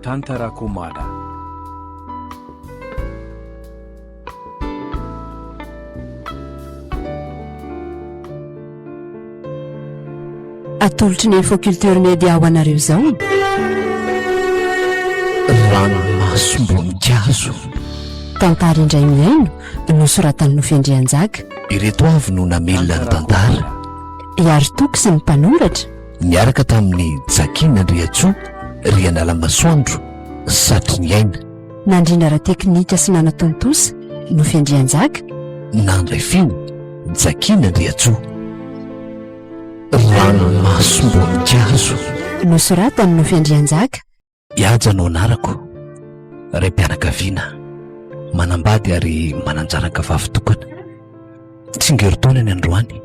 Tantarako Mada. Atolotry ny infoculture média ho anareo izao. RANOMASOM-BONINKAZO. Tantara indray mihaino nosoratan'ny NIFINDRA. Ireto avy no namelona ny tantara. Iary toky sy ny mpanoratra. Miaraka tamin'ny Chaine Riatso, Rianala Masoandro, Satry Aina. Nandrina ara teknika sy nanatontosa NIFINDRA. Nandray fio Chaine Riatso. RANOMASOM-BONINKAZO. Nosoratan'ny NIFINDRA. Iaja no anarako. Ray mpianakaviana manambady ary mananjaraka vavitokana. Tsingeritaona ny androany.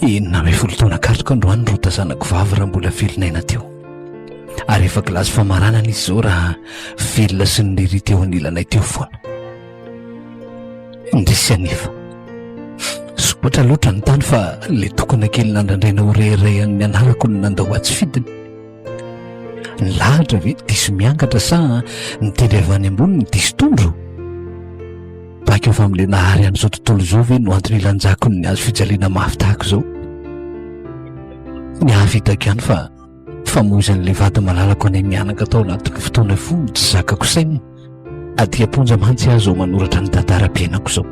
Namefolo taona katroka androany ro tazanako vavy raha mbola velon'aina teo. Ary efa kilasy famaranana izy zao raha velona sy ny liry teo anilanay teo foana. Indrisy anefa sokotra loatra ny tany fa le tokana kely nandrandrena ho rehiray amin'ny anarako ny nandao atsy fidiny. Ny lahatra ve diso miangatra sa ny tely avy any ambony ny diso tondro. Baka efa amin'ile nahary an'izao tontolo izao ve no antony ilanjako ny azo fijaliana mafy tahako izao. Ny hahavitako ihany fa famoizan'le vady malalako any mianaka tao anatin'ny fotoana fo tsy zakako saina. Aty-aponja mantsy azo ao manoratra ny tantara-piainako izao.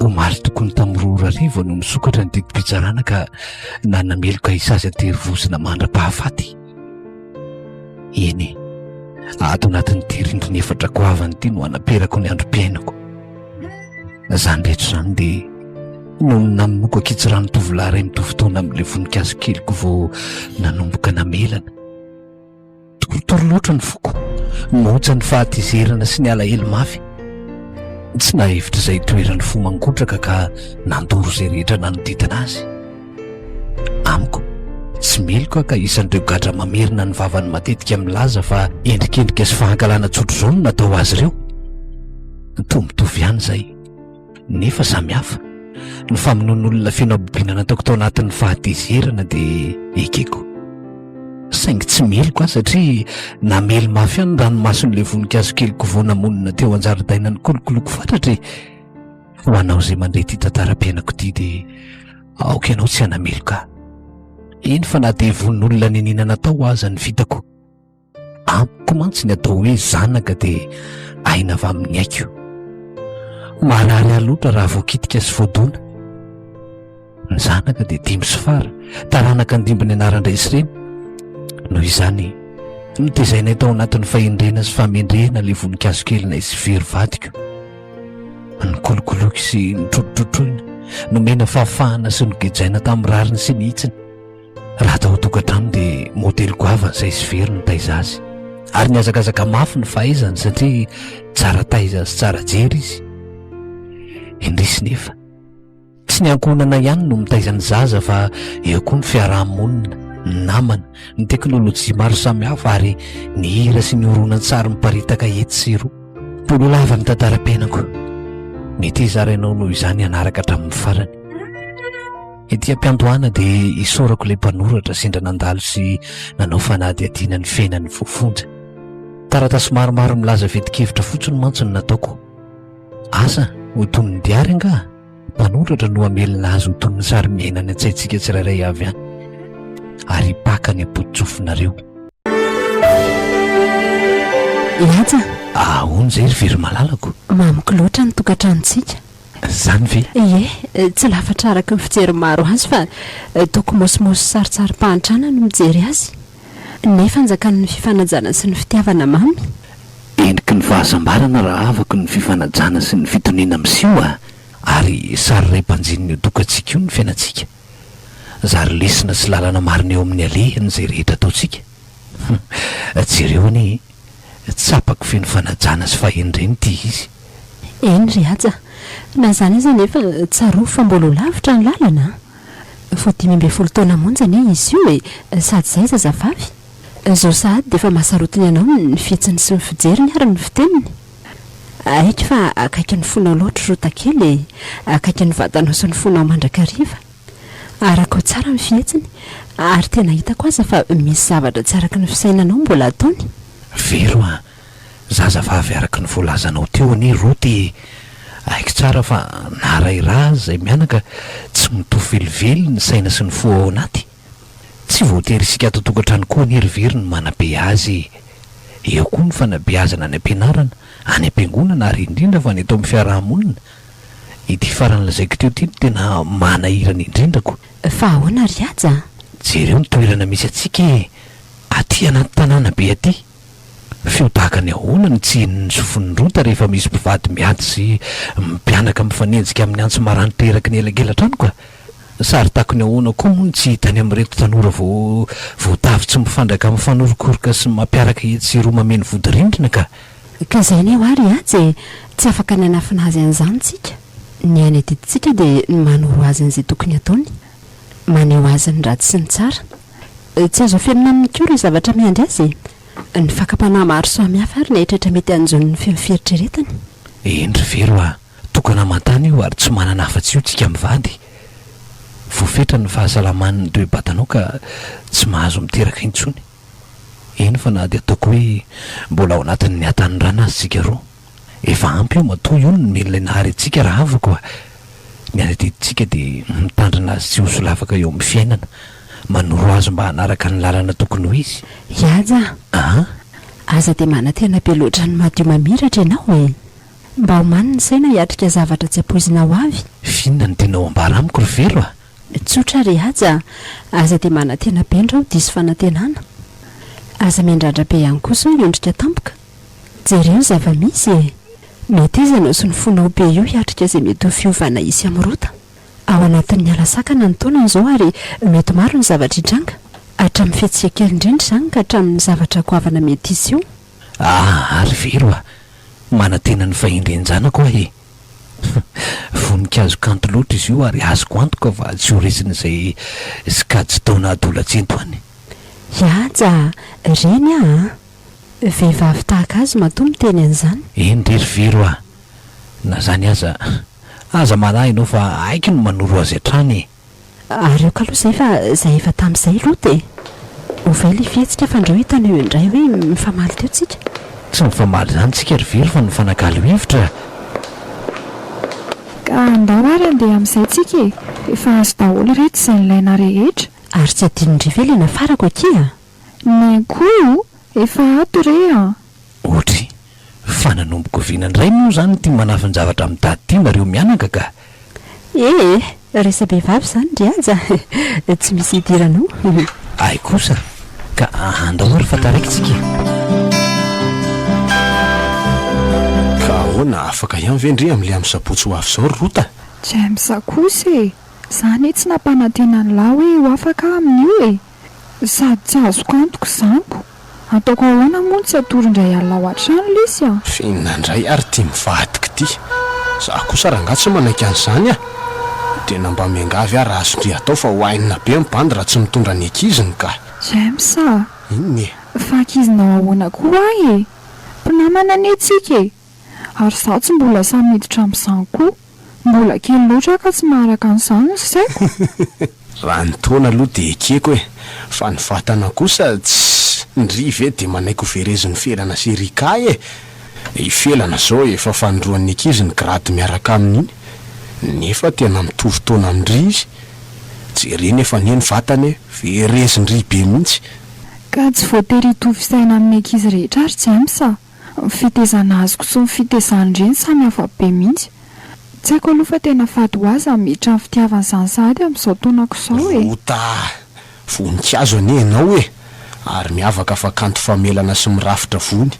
Omaly tokony tamin'ny 2 arivo no nisokatra ny didy FIZARANA ka nanameloka isazy aterivozina mandra-pahafaty. Eny ato anatin'ny tirindriny efatra goavany ity no anaperako ny androm-piainako. Zany rehetra zany dia no naminoko akitsirano tovolahy iray mitovy taona amin'ilay voninkazo keliko vao nanomboka namelana. Torotoro loatra ny foko, moja ny fahatizerana sy ny alahelo mafy. Tsy nahevitra izay toerany fomangotraka ka nandoro izay rehetra nanodidina azy. Amiko tsy meloka ka isan'ireo gadra mamerina ny vavany matetika milaza fa endrikendrika sy fahankalana tsotra izao no natao azy ireo. Mitovy ihany izay nefa samihafa. Ny famonoan'olona fianabobina nataoko tao anatin'ny fahatezerana dia ekeko. Saingy tsy meloko aho satria namely mafy ihany ranomason'ilay voninkazo keliko vao namonina teo anjaridaina ny kolokoloko fatratra. Ho anao izay mandray ity tantara-piainako ity dia aoka ianao tsy hanameloka. Eny fa na dia vonin'olona ninina natao aza ny vitako. Amiko mantsy ny atao hoe zanaka dia aina avy amin'ny aiko. Marary aloatra raha voakitika sy voadona. Ny zanaka dia 5 sy fara, taranaka andimbony anarandray sy reny. Noho izany nitezainay tao anatin'ny fahendrena sy famendrena ilay voninkazo kelinay sy very vadiko. Ny kolokoloky sy ny trotrotroina nomena fahafahana sy nogejaina tamin'ny rariny sy ny hitsiny. Raha tao tokantrano dia modely goava izay sy very ny taiza azy. Ary niazakazaka mafy ny fahaizany satria tsara taiza sy tsara jery izy. Indrisy nefa tsy ny ankonana ihany no mitaizany zaza fa eo koa ny fiarahamonina, ny namana, ny teknôlôjia maro samihafa ary ny hira sy ny horonan-tsary miparitaka ety sy roa. Polo lava ny tantara-piainako. Mety izarainao noho izany hanaraka hatramin'ny farany. Ety am-piantohana dia isorako ilay mpanoratra sendra nandalo sy nanao fanadihadiana ny fiainan'ny fofonja. Taratasy maromaro milaza vetikevitra fotsiny mantsy no nataoko. Asa ho toy ny diary anga, mpanoratra no hamelona azy ho toy ny sary miainany an-tsaintsika tsirairay avy any. Ary paka ny apodi-tsofinareo. Iaja. Ahoana izay ry very malalako? Mamiko loatra ny tokantranontsika. Zany ve? Ie, tsy lafatra araka ny fijery maro azy fa toko mosimosy saritsary-pahantrana no mijery azy. Nefa njakan'ny fifanajana sy ny fitiavana mamy. Endriky ny fahasambarana raha avako ny fifanajana sy ny fitoniana miseho ary sary ray mpanjininy io dokantsika io ny fiainantsika. Zary lesina sy lalana marina eo amin'ny alehany izay rehetra ataontsika. Jereo anie tsapako feno fanajana sy fahendreny ity izy. Eny ry aja, na zany izy nefa tsaroa fa mbola lavitra ny lalana. Fo 12 taona monjany izy io sady zay zazavavy. Zao sady dia efa mahasarotiny ianao ny fihetsiny sy ny fijeriny ary ny fiteniny. Aiko fa akaiky ny fonao loatra rota kely, akaiky ny vatanao sy ny fonao mandrakariva. araka tsara ny fihetsiny ary tena hitako aza fa misy zavatra tsy araka ny fisainanao mbola ataony. Vero a, zazavavy araka ny voalazanao teo ani roty, aiko tsara fa narairaha zay mianaka tsy mitovy velively ny saina sy ny fo ao anaty. Tsy voatery isika totokantrano koa ny rivery ny manabe azy. Eo koa ny fanabeazana any am-pianarana, any am-piangonana ary indrindra fa ny eto amin'ny fiarahamonina. Ity farany lazaiko teo ty tena manahirana indrindrako. Fa ahoana ry aja? Jereo ny toerana misy atsika aty anaty tanàna be aty. Feo tahaka ny ahoana ny tsy ny sofin'ny rota rehefa misy mpivady miady sy mpianaka mifanenjika amin'ny antso maranitra eraky ny elankelatrano ka. Sary tahako ny ahoana koa moa tsy hitany amin'ireto tanora voatavy mifandraka amin'ny fanorokoroka sy mampiaraka etsy sy roa mameno vodirindrina ka. Ka zay ny ary azy tsy afaka ny anafina azy an'izany tsika. Ny any adiditsika dia manoro azy an'izay tokony ataony, maneho azy ny ratsy sy ny tsara. Tsy azo fianina amin'ny koa zavatra miandry azy. Ny fakapanahy maro samihafa ary nahitretra mety anjon'ny fieritreretany. Endry vero a, tokana mantany io ary tsy manana afa-tsy io tsika mivady. Voafetra ny fahasalaman'ny toe-batanao ka tsy mahazo miteraka intsony. Eny fa na dia ataoko hoe mbola ao anatin'ny hatan'ny rana azy tsika roa. Efa ampy io matoa io ny milina nahary antsika raha avako. Ny anadiditsika dia mitandrina azy tsy ho solavaka eo amin'ny fiainana, manoro azy mba hanaraka ny lalana tokony ho izy. Iaja, aza dia manantena be loatra ny madio mamiratra ianao e. Mba homany ny saina hiatrika zavatra tsy ampoizinao avy. Finona ny tianao ambara amiko ry vero a? Tsotra ry aja, aza dia manantena be ndrao diso fanantenana. Aza miandrandra be ihany kosa iondrika tampoka. Jereo zava-misy e. Mety izy ianao sy ny fonao be io hiatrika izay mety ho fiovana isy amin'ny rota. Ao anatin'ny alasakana ny taonany izao ary mety maro ny zavatra hitranga. Hatramin'ny fihetsika kely indrindra izany ka hatramin'ny zavatra goavana mety izy io. Ary vero a, manantena ny fahendrenjanako ahe. Voninkazo kanto loatra izy io ary azoko antoka fa tsy ho resina izay sikajy taona adolatsento any. Iaja, reny a, vehivavy tahaka azy matoa miteny an'izany. Endry ry vero a, na zany aza manahy ianao fa aiky no manoro azy hatrany. Ary eo kaloha izay fa izay efa tamin'izay loata e. Ovely fihetsika fa andreo hitany eo indray hoe mifamaly teo tsika. Tsy mifamaly zany tsika ry vero fa mifanakalo hevitra. Ka andao ary andeha amin'izay tsika e. Efa azo daholo rehetra izay nilaina rehetra. Ary tsy adino rively nafarako aky a. Ny koa efa ato re a. Ohatry fa nanomboka oviana indray moa zany tia manafy ny zavatra amin'ny dady ity nareo mianaka ka. Resa behivavy zany ry aja. Tsy misy hidiranao. Ay kosa ka andao ary fataraikytsika. Ka ahoana afaka ihany vendry amin'ilay amin'ny sabotsy ho avy izao ry rota? Tsy hay misakosa e. Zany tsy nampanantena ny lahy hoe ho afaka amin'io e. Sady tsy azoko antoko zaniko. Ataoko ahoana moa tsy atorindray alina ao an-trano lisy a. Finina indray ary tia mivadika ity. Za kosa rangatsy manaiky an'izany a. Tena mba miangavy ary azondry atao fa ho ainina be mibandy raha tsy mitondra ny ankiziny ka. James a. Inona e? Fa ankizinao ahoana koa ahy e. Mpinamana ny antsika e. Ary zaho tsy mbola samy miditra amin'izany koa. Mbola kely loatra ka tsy maharaka an'izany ny saiko. Raha ny taona aloha dia ekeko e. Fa ny vatana kosa tsy ndrive dia manaiky ho verezin'ny felana serika e. Ifelana zao efa fanindroan'ny ankiziny grady miaraka amin'iny. Nefa tena mitovy taona amindry izy. Jereny efa ny vatany verezindry be mihitsy. Ka tsy voatery hitovy saina amin'ny ankizy rehetra ary James a. Fitezana azoko sy ny fitezan'ireny samy hafa be mihitsy. Tsy haiko aloha fa tena fady ho azy miditra amin'ny fitiavana izany sady amin'izao taonako izao e. Rota voninkazo anie ianao e. Ary miavaka fa kanto famelana sy mirafitra vony.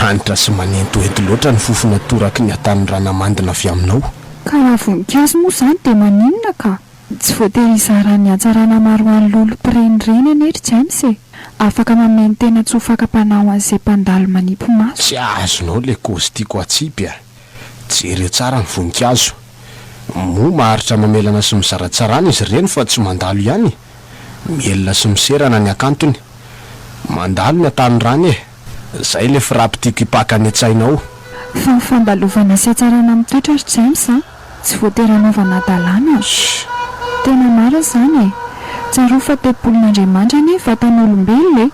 Manitra sy manentoento loatra ny fofona toraky ny hatan'ny ranamandina avy aminao. Ka raha voninkazo moa izany dia maninona ka? Tsy voatery hizaran'ny antsarana maro an'ny lolo mpirenireny anery James e. Afaka mameno tena tsy ho fakam-panao an'izay mpandalo manipy maso. Tsy azonao le kozy tiako atsipy a. Jereo tsara ny voninkazo. Moa maharitra mamelana sy mizaratsarana izy ireny fa tsy mandalo ihany. Mielona sy miserana ny akantony. Mandalo ny hatan'ny rany e. Zay le firapitiako hipaka ny an-tsainao. Fa fandalovana sy atsarana amin'ny toetra ry James a. Tsy voatery anaovana dalàna. Tena mara zany tsaro fatepolin'Andriamanitra ny vatan'olombelona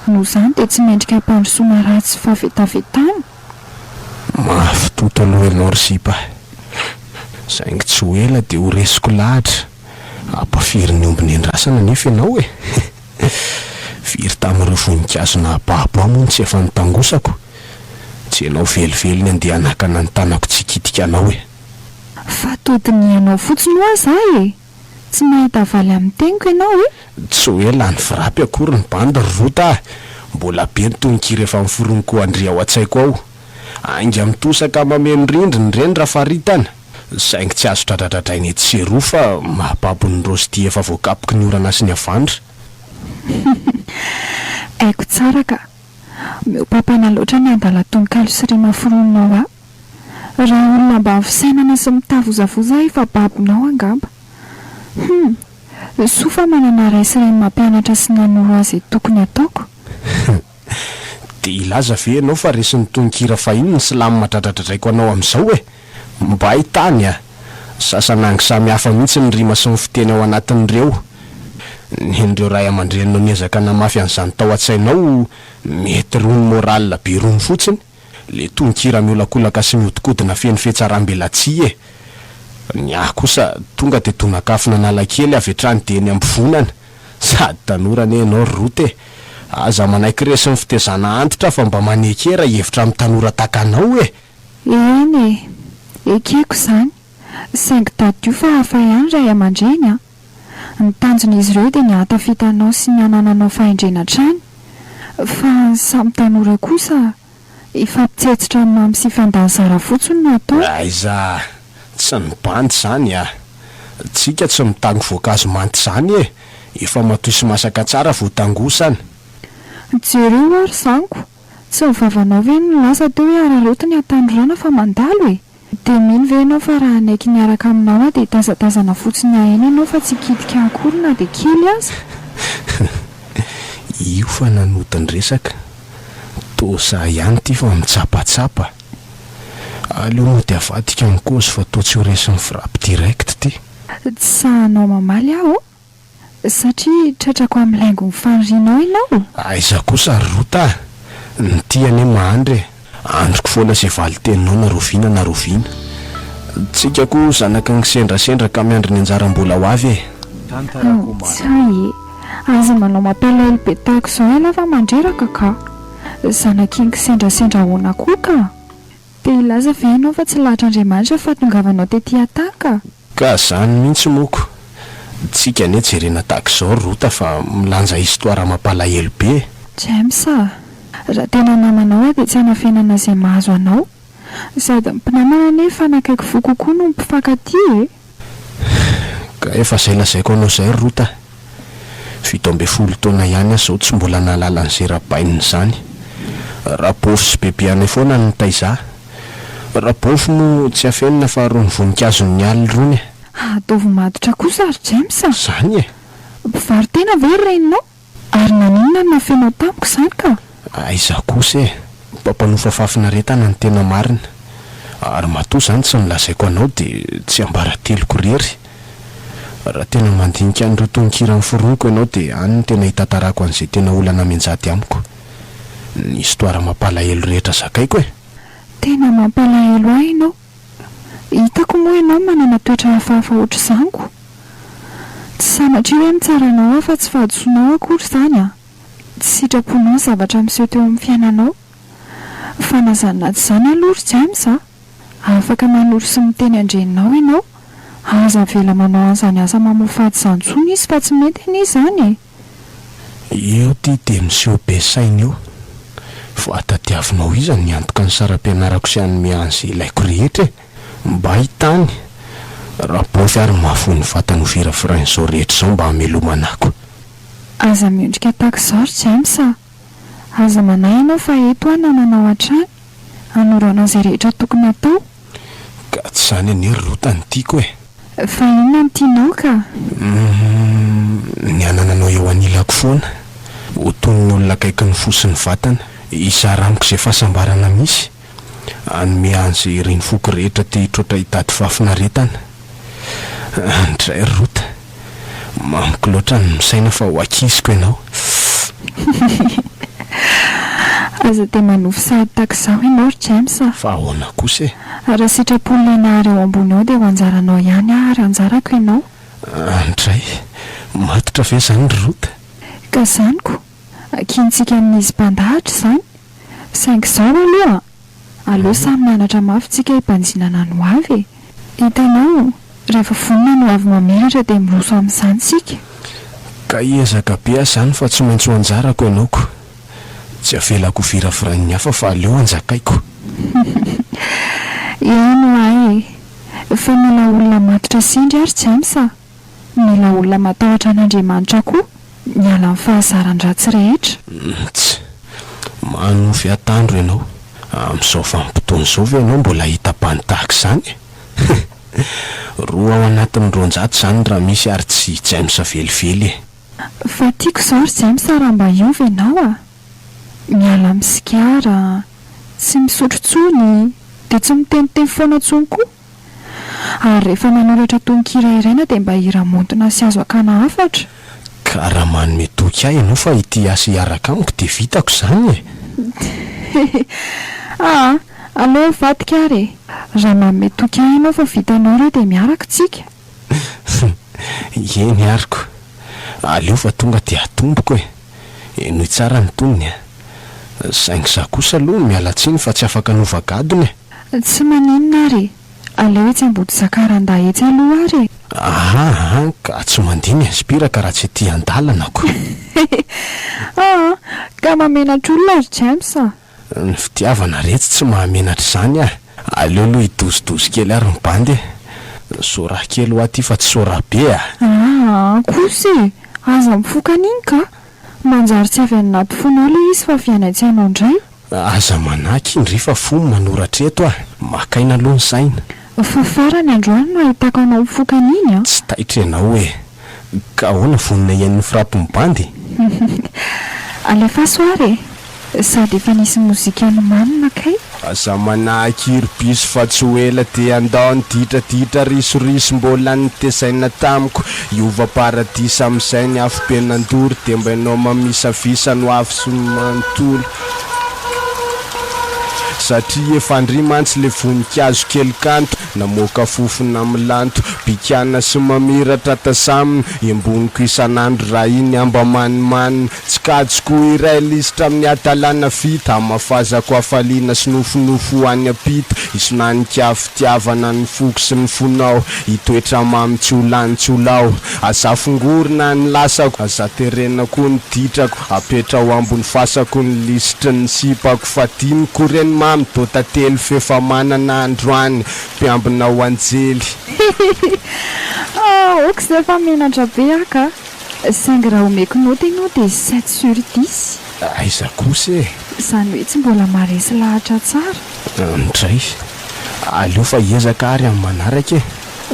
no zany dia tsy mendrika ampandrosoana ratsy fahavetavetana. Mahafototo aloha ianao ry Sipa, saingy tsy ho ela dia ho resiko lahatra ampafiry ny ombiny andrasana nefa ianao e. Firy tamin'ireo voninkazo na babo moa tsy efa nitangosako, tsy ianao velively andeha hanakana ny tanako tsikitika anao e. Fa todiny ianao fotsiny ho aza e, tsy mahita valy amin'ny teniko ianao e. Tsy hoe lany firapy akory ny bandy rota, mbola be ny tononkira efa miforoniko andria ao an-tsaiko ao. Ainga mitosaka mameno rindriny reny raha faritana, saingy tsy azo tradradradrainy ety seroa fa mahababon'ny rosty efa voakapoky ny orana sy ny avandra. Aiko tsara ka, meopampana loatra ny andala tononkalo sy rima forononao a. Raha olona mba fisainana sy mitavozavoza efa babonao angamba. Sofa manana ray sy ray mampianatra sy nanoro azy tokony ataoko. Dia ilaza ve ianao fa resin'ny tononkira fahiny ny silamy matradradradraiko anao amin'izao e? Mba hitany a, sasanangy samy hafa mihitsy ny rima sy ny fiteny ao anatin'ireo. Nendreo ray aman-dreny no niezaka namafy an'izany tao an-tsainao, mety rony moral be rony fotsiny. Le tononkira miolakolaka sy miodikodina feny fetsaram-belatsia e. Ny ahy kosa tonga dia tonakafona nalakely avy hatrany dia eny ambivonana. Sady tanorana ianao rote, aza manaiky resy ny fitezana antitra fa mba manekera hevitra amin'ny tanora takanao e. Eny e, ekeko izany, saingy tadio fa hafa ihany ray aman-dreny a. Ny tanjon'izy ireo dia ny hatafitanao sy ny anananao fahendrena trany, fa samy tanora kosa ifampitsetsitra mamy sy fandanzara fotsiny no atao. Aiza, tsy ny bandy zany a, tsika tsy mitango voankazo manty zany e, efa matoy sy masaka tsara voatangosana. Jereo ary zaniko, tsy mivavanao ve no lasa teo hoe ararotiny atandrorana fa mandalo e. Dia mino ve ianao fa raha naiky niaraka aminao a dia tazatazana fotsiny ahena ianao fa tsy kitika akory na dia kely aza. Io fa nanotiny resaka, toza ihany ty fa mitsapatsapa. Aleo moa dia avadika ny kozy fa toa tsy ho resin'ny firapy direct ty. Tsy sahanao mamaly aho, satria tratrako amin'ny laingo ny fanirianao ianao. Aiza kosa rota, ny tiany mahandre, androko foana sy valiteninao na roviana na roviana. Tsika koa zanaka ny sendrasendra ka miandry ny anjara-mbola ho avy e. Tantarako Mada. Tsy aza manao mampalaelo be tahaka izao ela fa mandreraka ka. Zanak'iny sendrasendra hoana koa ka. Dia ilaza ve ianao fa tsy lahatr'Andriamanitra fa tongavanao tetỳ ataka. Ka zany mihitsy moko, tsika ane jerena tahaka izao rota fa milanja histoara mampalahelo be. Jamesa, raha tena namanao dia tsy hanafenana izay mahazo anao, sady mpinamana nefa nakaiky fo kokoa no mpifankatia e. Ka efa izay lazaiko anao izay rota, 17 taona ihany aho zao tsy mbola nahalala ny zera-baininy izany. Rapofy sy bebeanay foana ny taiza. Rapofy mo tsy afenina fa rony voninkazo ny alina rony. Ataovy matotra kosa ary Jamesa. Zany e. Mpivary tena ve reninao? Ary naninona no nafenao tamiko izany ka? Aiza kosa e, mpampanofa fafinaretana ny tena marina. Ary matoa zany tsy nilazaiko anao dia tsy ambarateloko rery. Raha tena mandinika an'ireo tononkira ny foroniko ianao dia any ny tena hitantarako an'izay tena olana menjady amiko. Ny histoara mampalahelo rehetra zakaiko e. Tena mampalahelo ahy ianao. Hitako moa ianao manana toetra hafahafa ohatr' izaniko. Tsy sanatria hoe mitsaranao aho fa tsy fahadisoanao akory izany a. Tsy sitraponao zavatra miseho teo amin'ny fiainanao. Fa nazanona tsy izany aloha ry Jamesa, afaka manoro sy miteny andreninao ianao. Aza vela manao an'izany asa mamofady izany tsony izy fa tsy mety anie izany e. Eo ty dia miseho be saina eo. Voatadiavinao iza ny antoka ny saram-pianarako sy hanome an'izay ilaiko rehetra e. Mba hitany, rapofy ary mahafony vatany ho firafirain'izao rehetra izao mba hamelomanako. Aza miondrika tahaka izao ry Jamesa. Aza manahy ianao fa eto aho namanao hatrany, hanorana izay rehetra tokony atao. Ka tsy izany anie rota ny tiako e. Fa inona ny tianao ka? Ny anananao eo anilako foana, ho ton'ny olona akaiky ny fo sy ny vatana, isaramiko izay fahasambarana misy, hanome an'izay reny foko rehetra te hitrotra hitady fafinaretana. Andray rota mamiko loatra ny misaina fa ho akiziko ianao. Aza dia manofy sady takizao ianao ry James. Fa ahoana kosa e? Raha sitrapolona ianary eo ambony ao dia ho anjaranao ihany ary anjarako ianao. Andray matotra ve zany ry rota? Ka zaniko kintsika amin'izy mpandahatra izany. Saingy izao aloha aleo samy mianatra mafy tsika hipanjinana no avy. Hitanao rehefa vonona no avy mamiratra dia miroso amin'izany tsika. Ka ezaka be zany fa tsy maintsy ho anjarako ianaoko. Tsy avelako virafiran'ny hafa fa aleo anjakaiko. Eno ay fa mila olona matotra sindry ary James. Mila olona matahotra an'Andriamanitra koa miala amin'ny fahazaran-dratsy rehetra. Tsy manofy atandro ianao amin'izao vanim-potoana izao ve ianao mbola hita mpany tahaka izany? Roa ao anatin'ny 200 izany raha misy ary tsy James velively. Fa tiako izao ry James raha mba hiova ianao miala amin'ny sigara, tsy misotro tsony, dia tsy miteniteny foana tsony koa. Ary rehefa manoratra tononkira iraina dia mba hiramontona sy azo akana hafatra. Ka raha manome toky ahy ianao fa ity asa hiaraka amiko dia vitako izany e. Aleo vadika ary raha manome toky ahy ianao fa vitanao ireo dia miaraka tsika. Eny ariko aleo fa tonga dia atomboko e. Noho tsara ny tonony saingy za kosa aloha miala tsiny fa tsy afaka novagadony. Tsy maninona ary aleo etsy ambody zakaran-da etsy aloha ary. Ka tsy mandiny aspiraka raha tsy ety an-dalana ko. Ka mamenatra olona ry James. Ny fitiavana retsy tsy mahamenatra izany aleo aloha hidozidozy kely ary ny bandy sora kely ho aty fa tsy sora be kosa aza mifoka an'iny ka manjary tsy avy any anaty fonao ilay izy fa fiainaitsy ianao indray. Aza manaky indry fa fony manoratra eto makaina aloha ny saina. Fa farany androany no ahitako anao mifoka an'iny Tsy taitra ianao ka ahoana vonina iain'ny firampy bandy? Alefa soare sady efa nisy mozika nomanina kay. Aza manaky iry-piso fa tsy ho ela dia andao ny ditraditra risoriso mbola nitesaina tamiko iova-paradisa amin'izay ny afo-penandory dia mba ianao mamisavisa no afo sy manontolo satria efa andriamantsy le voninkazo kely kanto namoaka fofona milanto bikana sy mamiratra tasamina emboniko isan'andro raha iny amba manimanina tsy kajoko iray lisitra amin'ny adalana vita amafazako afaliana sy nofonofo any apita isonanika fitiavana ny foko sy ny fonao hitoetra mamy tsy olany tsy olao azafongorina ny lasako azaterenako ny ditrako apetra ho ambony fasako ny lisitry ny sipako fatiny koreny mamy totately fefa manana androany mpiambina ho anjely. Ok izay fa menatra be aka saingy raha omeko noty ianao dia 7/10. Aiza kosa izany hoe tsy mbola maresy lahatra tsara. Ndray aleo fa hiezaka ary amin'ny manaraka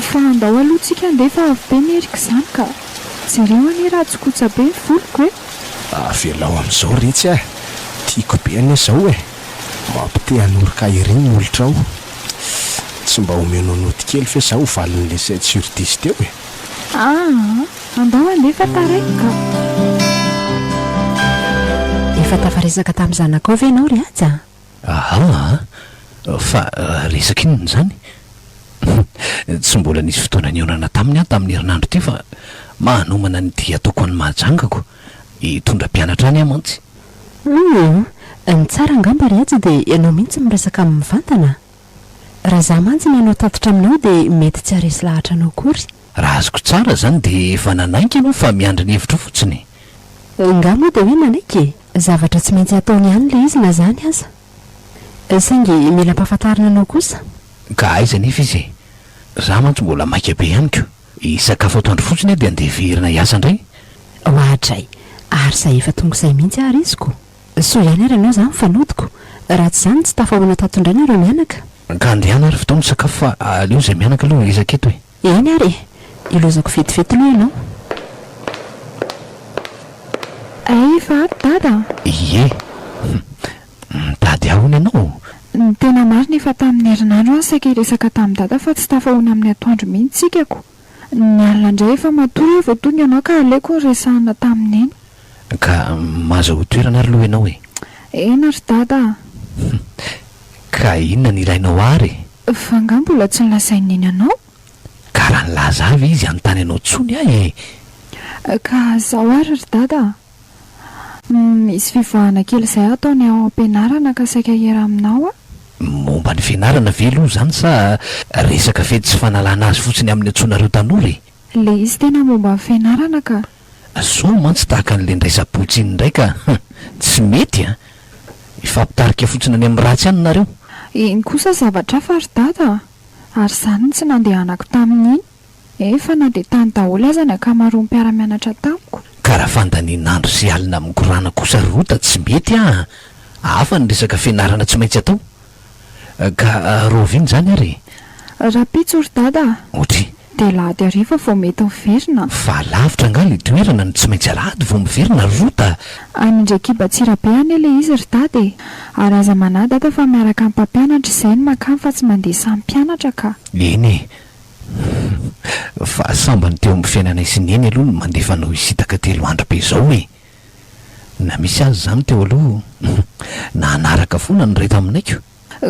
fa andao aloha tsika andefa avy be nerika izany ka jereo anie raha tsy kotsa be ny voloko velao amin'izao retsy tiako be anie izao mampite hanorika iriny nolotra ao tsy mba homenao noty kely fa zaho valin'le 7/10 teo andao andefa tareka efa tafaresaka tamin'ny zanakao ve ianao ry aja? Fa resaka inona zany? Tsy mbola nisy fotoana nionana taminy tamin'ny herinandro ty fa manomana ny dia ataoko any mahajangako hitondra mpianatra any amantsy. Ny tsara angamba ry aja dia ianao mihitsy miresaka amin'ny mivantana. Raha za mantsy ny ianao tatitra aminao dia mety tsy haresy lahatra anao kory. Raha azoko tsara zany dia efa nanaiky ianao fa miandry ny hevitra fotsiny. Nga moa dia hoe nanaiky zavatra tsy maintsy ataony ihany le izy na zany aza. Saingy mila mpahafantarina anao kosa. Ka aiza nefa izy za mantsy mbola maika be ihany ko isakafo atoandro fotsiny dia andeha verina hiasa indray. Ohatray ary zay efa tonga izay mihitsy ary iziko so ihany ary ianao zany fanodiko raha tsy zany tsy tafahoana tatondraina ireo mianaka. Ka andehana ary fotoana sakafo fa aleo izay mianaka aloha ezaka eto eny ary ilozako vetivety aloha ianao. Efa dada ie dady ahony ianao. Ny tena marina efa tamin'ny herinandro saika resaka tamin'ny dada fa tsy tafahoana amin'ny atoandro mihitsy tsikako Ny alina indray efa matory vao tonga ianao ka aleko resahana tamin'iny. Ka mahazo toerana ary loha ianao e? Ena ry dada. Ka inona ny ilainao ary? Fa nga mbola tsy nilazain'iny ianao? Ka raha nilaza avy izy anontany ianao tsony ahy e. Ka zao ary ry dada. Misy fivahana kely izay ataony ao am-pianarana ka saika hiera aminao a. Momba ny fianarana velo zany sa resaka fety sy fanalana azy fotsiny amin'ny antsonareo tanora? Le izy tena momba ny fianarana ka. So mantsy tahaka n'le ndraisa-potsy iny indray ka tsy mety a. Ifampitarika fotsiny any amin'ny ratsy any nareo. Iny kosa zavatra fa ry dada. Ary izany tsy nandehanako tamin'iny. Efa na dia tany daholo aza ny ankamaroan'ny mpiara-mianatra tamiko. Ka raha fandanian'andro sy alina amin'ny korana kosa rota tsy mety a. Hafa ny resaka fianarana tsy maintsy atao. Ka roviny zany ary? Rapitso ry dada. Ohatry? Dia lahady hariva vao mety miverina. Fa lavitra nga le toerana no tsy maintsy alahady vao miverina rota. Any Indray-Kibatsirabe any le izy ry dada e. Ary aza manahy dada fa miaraka amin'ny mpampianatra izay ny makany fa tsy mandeha samy mpianatra ka. Eny e. Fa sambany teo amin'ny fiainana isineny aloha no mandefa nao isitaka 3 andro be zao e. Na misy azy zany teo aloha na anaraka foana ny reto aminaiko.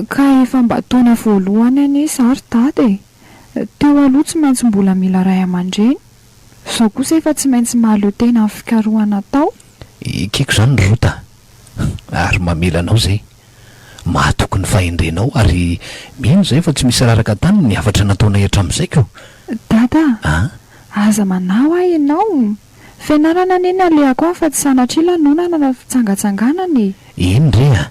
Ka efa mba taona voalohany any izy ary dada e. Teo aloha tsy maintsy mbola mila ray aman-dreny. Sao kosa efa tsy maintsy mahaleo tena amin'ny fikarohana tao. Ikeko zany rota. Ary mamela anao zay. Mahatoky ny fahendrenao ary mino zay fa tsy misy raraka tany ny afatra nataona hatramin'izay ko. Dada, aza manao ahy ianao. Fianarana neny alehako aho fa tsy sanatria lanonana na fitsangatsanganana e. Eny re a.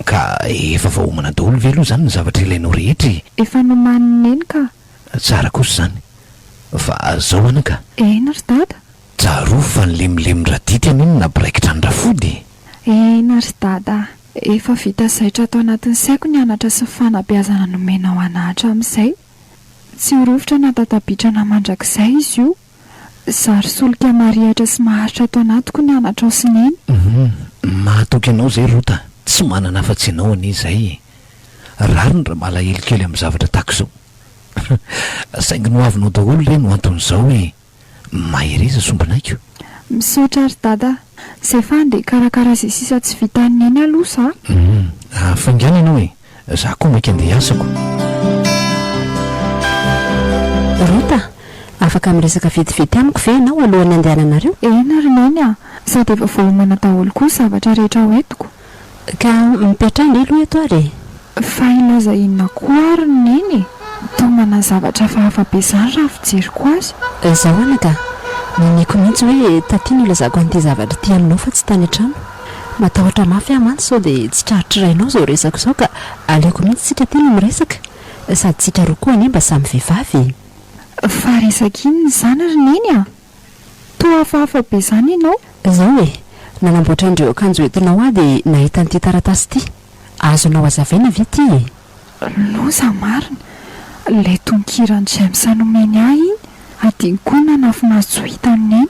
Ka efa vahoamana daholo ve aloha zany ny zavatra ilainao rehetra? Efa nomanina eny ka. Tsara kosa zany. Fa zao anaka. Ena ry dada. Tsaro fa ny lemilemy radity aniny na braikitra ny rafody. Ena ry dada. Efa vita zaitra atao anatin'ny saiko ny anatra sy fanabeazana nomenao anahatra amin'izay. Tsy horovitra na tatabitrana mandrakizay izy io. Zary solika marihatra sy maharitra atao anatiko ny anatra ao sineny. Mahatoky anao zay rota. Tsy manana afa-tsy ianao an'izay. Rariny raha malahelo kely amin'ny zavatra tahaka izao. Saingy no avinao daholo re no anton'izao e. Mahireza sombinaiko. Misaotra ry dada. Zay fa andeha karakara izay sisa tsy vitan'ny eny aloha sa? Faingana ianao e. Za koa mainka andeha asako. Rota, afaka miresaka vetivety amiko ve ianao alohan'ny andehananareo? Ena ry neny a. Sady efa voamana daholo koa zavatra rehetra hoentiko. Ka mipetrany aloha eto ary? Fa ilaza inona koa ary neny? Tomana zavatra fahafabe zany raha fijeriko azy. Zao anaka, niniko mihitsy hoe taty ilazako an'ity zavatra ty aminao fa tsy tany an-trano. Matahotra mafy amantsy sao dia tsy trarotrainao zao resako zao ka aleko mihitsy tsika ty no miresaka. Sady tsika roa koa anemba samy vehivavy. Fa resaka inona zany ry neny a? Toa fahafabe zany ianao? Zao e, nanamboatra andreo akanjo entinao ahy dia nahita an'ity taratasy ty. Azonao azavaina ve ty e? Loza marina. Ilay tonkirany James nomeny ahy iny adiny koa nanafinazy tsy ho hitany eny.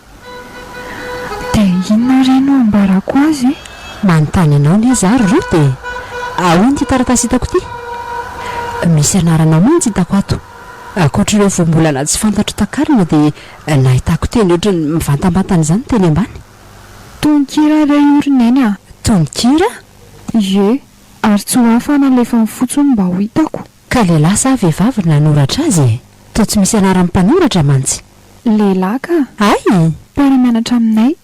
Dia inona reno ambarako azy e? Manontany anao ny zary roa dia ahoana ty taratasy hitako ty? Misy anaranao mihitsy hitako ato. Akoatr'ireo voambolana tsy fantatro takarina dia nahitako teny ohatrany mivantambatana izany teny ambany. Tonkira iray orineny a? Tonkira? Ie, ary tsy ho hafa nalefa ny fotsiny mba ho hitako. Ka lehilahy sa vehivavy nanoratra azy e? Toa tsy misy anarany mpanoratra mantsy. Lehilahy ka? Ay! Mpiara-mianatra aminay.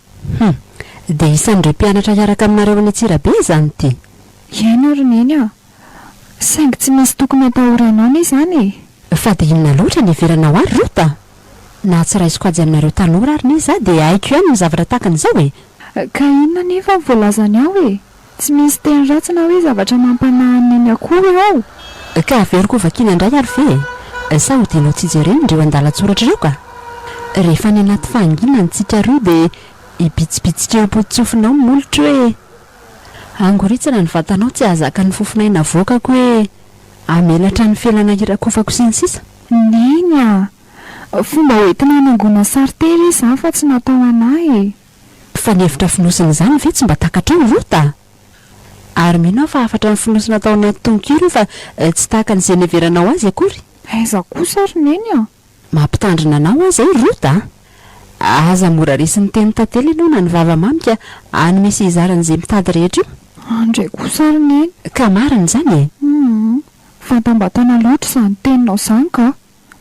Dia isan'ireo mpianatra hiaraka aminareo any Antsirabe zany ty? Eny orineny a. Saingy tsy misy tokony atahoranao ne zany e. Fa dia inona loatra ny heveranao ary rota? Na tsy raisiko azy aminareo tanora ary ne za dia haiko ihany ny zavatra tahaka an'izao e. Ka inona nefa ny voalazany ao e? Tsy misy teny ratsy na hoe zavatra mampanahy eny akory ao? Ka averiko vakiana indray ary ve? Sa ho dinao tsy jereny ndreo an-dalatsoratra ireo ka? Rehefa ny anaty fahanginana tsika roa dia ibitsibitsika eo potsofinao molotro hoe angoritsana ny vatanao tsy ahazaka ny fofinaina voakako hoe amelatra ny felana irakofako sy ny sisa. Neny a. Fomba hoentina hanangona sary tery izany fa tsy natao anahy e. Fa ny hevitra finosina izany ve tsy mba takatra eo rota? Ary mino fa afatra ny finosina atao anaty tonkiro fa tsy tahaka n'izay neveranao azy akory. Aiza kosa ry neny a. mampitandrina anao azy rota aza mora resin'ny teny tantely ianao na ny vava-mamika any misy izaran'izay mitady rehetra io andray kosa riny eny ka marina izany fantambatana loatra izany teninao izany ka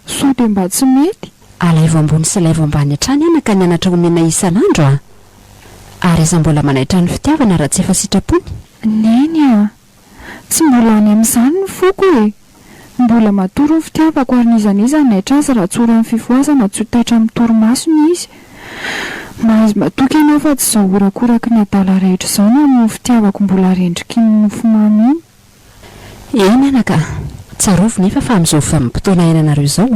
so dia mba tsy mety alaivo ambony sy laivo ambany hatrany anaka nianatra omena isan'andro ary aza mbola manaitra ny fitiavana raha tsy efa sitrapony neny tsy mbola any amin'izany ny foko mbola matoro ny fitiavako ary nizaniza naitra azy raha tsora ny fifoazana tsy taitra amin'ny torimasony izy mahazo matoky ianao fa tsy izao orakoraky ny adala rehetra izao no amin'ny fitiavako mbola rendriky ny nofomamy iny eny anaka tsarovy nefa fa amin'izao vanim-potoana iainanareo izao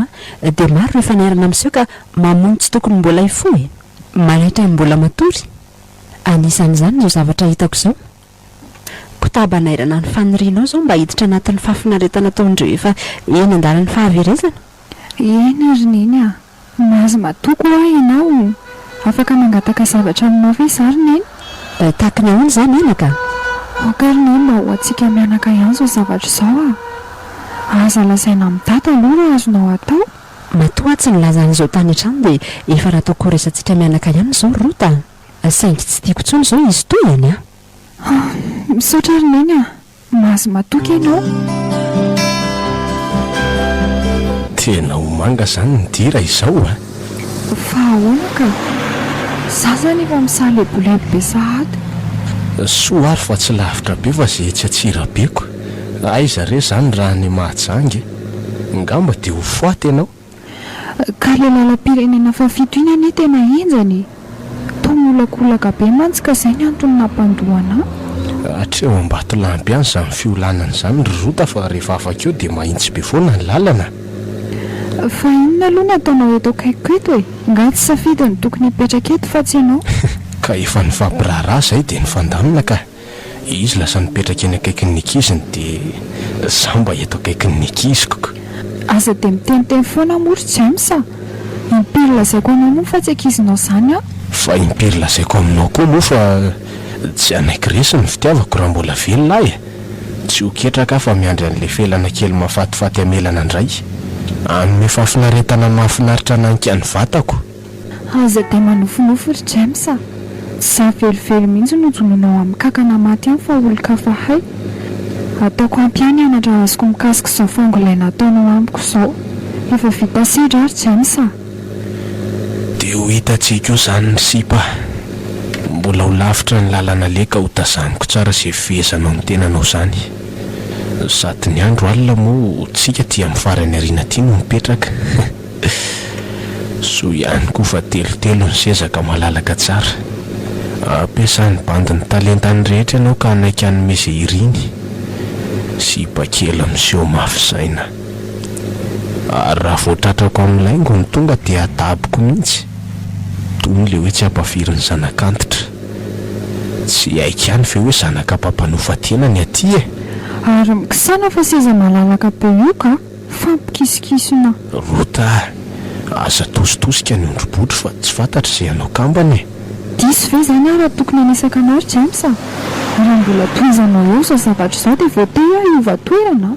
dia maro rehefa niarana amin'iseo ka mamony tsy tokony mbola ifo manaitra ny mbola matory anisan'izany izao zavatra hitako izao kotabanairana ny fanirianao izao mba hiditra anatin'ny fahafinaretana ataondreo efa eny andalan'ny fahaverezana eny rineny mahazo matoko ianao afaka mangataka zavatra aminao ve zariny eny tahaka ny ahoana izany anaka akariny mba ho antsika mianaka ihany zao zavatra izao aza lazaina amin'ny data aloha raha azonao atao matoa tsy nilazan'izao tany hatrany dia efa nataoko resantsika mianaka ihany izao rota saingy tsy tiako intsony izao izy toy any misaotra rineny mahazo matoky ianao tena ho manga izany ny dira izao fa ahoana ka za zany efa misahalebolevo be sahady soary fa tsy lavitra be fa zay tsy atsirabeko aiza re zany raha ny mahajangy ngamba dia ho foaty ianao ka le lalam-pirenena fa fito iny anie tena enjany tomolakolaka be mantsika izay ny antony nampandohana atreo ambato lampy ihany izany fiolanana izany ry rota fa rehefa afakeo dia mahintsy be foana ny lalana fa inona aloha ny ataonao eto akaiko eto nga tsy safidy ny tokony hipetraka eto fa tsy ianao ka efa nifampiraharaha izay dia nifandamina ka izy lasa nipetraka eny akaikin'ny nikiziny dia za mba eto akaikin'ny nikiziko aza dia miteniteny foana mory tsy amisa impiry lazaiko aminao moa fa tsy ankizinao izany fa impiry lazaiko aminao koa moa fa tsy anaiky resy ny fitiavako raha mbola velona tsy ho ketraka fa miandry an'ilay felana kely mahafatifaty amelana indray anome fahafinaretana mahafinaritra nanika ny vatako aza dia manofinofo ry jamesa za velively mihitsy no jononao amin'ny kakana maty any fa olo-ka fahay ataoko ampiany anatra azoko mikasika izao fangolaina ataonao amiko izao efa vita sedra ry jamesa dia ho hitantsika io izany ny sipa mbola ho lavitra ny lalana leka ho tazaniko tsara izay fihezanao ny tenanao izany sady ny andro alina moa tsika tia amin'ny farany ariana tia no mipetraka so ihany koa fa telotelo ny sezaka malalaka tsara ampiasan'ny bandiny talentany rehetra ianao ka anaiky anome izay iriny sy bakela miseho mafy-saina ary raha voatratrako amin'ny laingo ny tonga dia ataboko mihitsy toy ny le hoe tsy ampafiry ny zanak'antitra tsy haiko ihany ve hoe zanaka mpampanofa-tena ny aty ary mikisana fa seza malalaka be io ka fampikisikisina rota aza tositosika ny ondrobotro fa tsy fantatra izay anao kambany diso ve zany raha tokony anisaka anao ry jamesa raha mbola toizanao eo izao zavatra izao dia voatey iova-toerana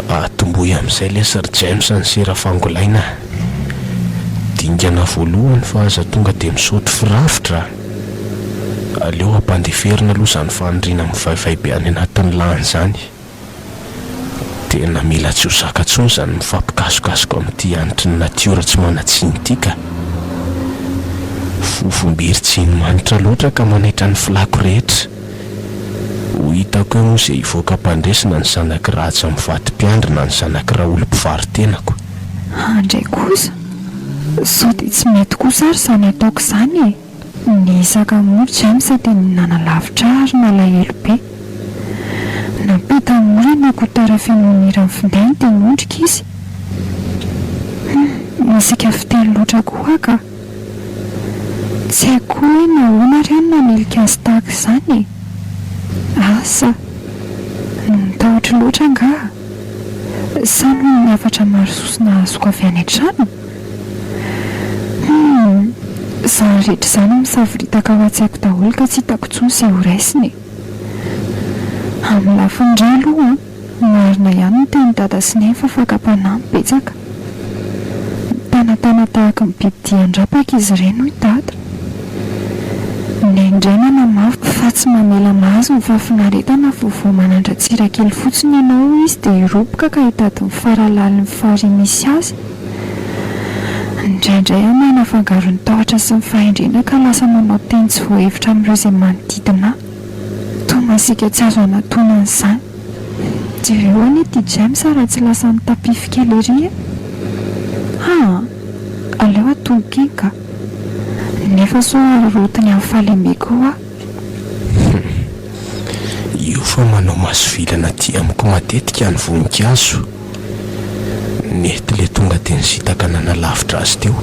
atomboy amin'izay lesa ry jamesa ny sera fangolaina dingana voalohany fa aza tonga dia misaotro firafitra aleo ampandeferina aloha izany fanindriana amin'ny vaivaibe any anatin'ny lahany izany tena mila tsy ho zaka-tsony izany mifampikasokasoko amin'ity anitry ny natiora tsy manatsiny tika fofombiry tsy inomanitra loatra ka manaitra ny filako rehetra ho hitako eo moa izay hivoaka mpandresina ny zanaky ratsy amin'ny vatim-piandrina ny zanaky raha olom-pivaritenako andray kosa sao dia tsy mety kosa ary izany ataoko izany ny isaka mory jamesa dia ninana lavitra ary nalahelo be nampita mory nakotara fimonira ny findainy dia nondrika izy misika fiteny loatra koa ka tsy haiko hoe nahoana ry any nanelika azy tahaka izany asa nitahotra loatra nga sa no miafatra marososina azoko avy any an-trano izany rehetra izany misafiritaka ao an-tsaiko daholo ka tsy hitako intsony izay ho raisiny amin'ny lafindray aloha marina ihany no teny dada sy ny fa fakam-panahy mibetsaka fanatana tahaka ny biby diandrapaka izy ireny hoy dada. Indray manamafy fa tsy mamela mahazo ny fahafinaretana vao manandratsira kely fotsiny ianao izy dia iroboka ka hitady ny faralalin'ny fary misy azy. Indraindray aho manafangaro ny tahotra sy ny fahendrena ka lasa manao teny tsy voahevitra amin'ireo izay manodidina ahy. Toa masika tsy azo anatonan'izany. Jereo any ity James raha tsy lasa ny tapify kely ery. Aleo atonga ka. Nefa so arotiny amin'ny fahalemeko aho. Io fa manao masovilana ty amiko matetika ny voninkazo. Nety le tonga teny sitaka nanalavitra azy teo.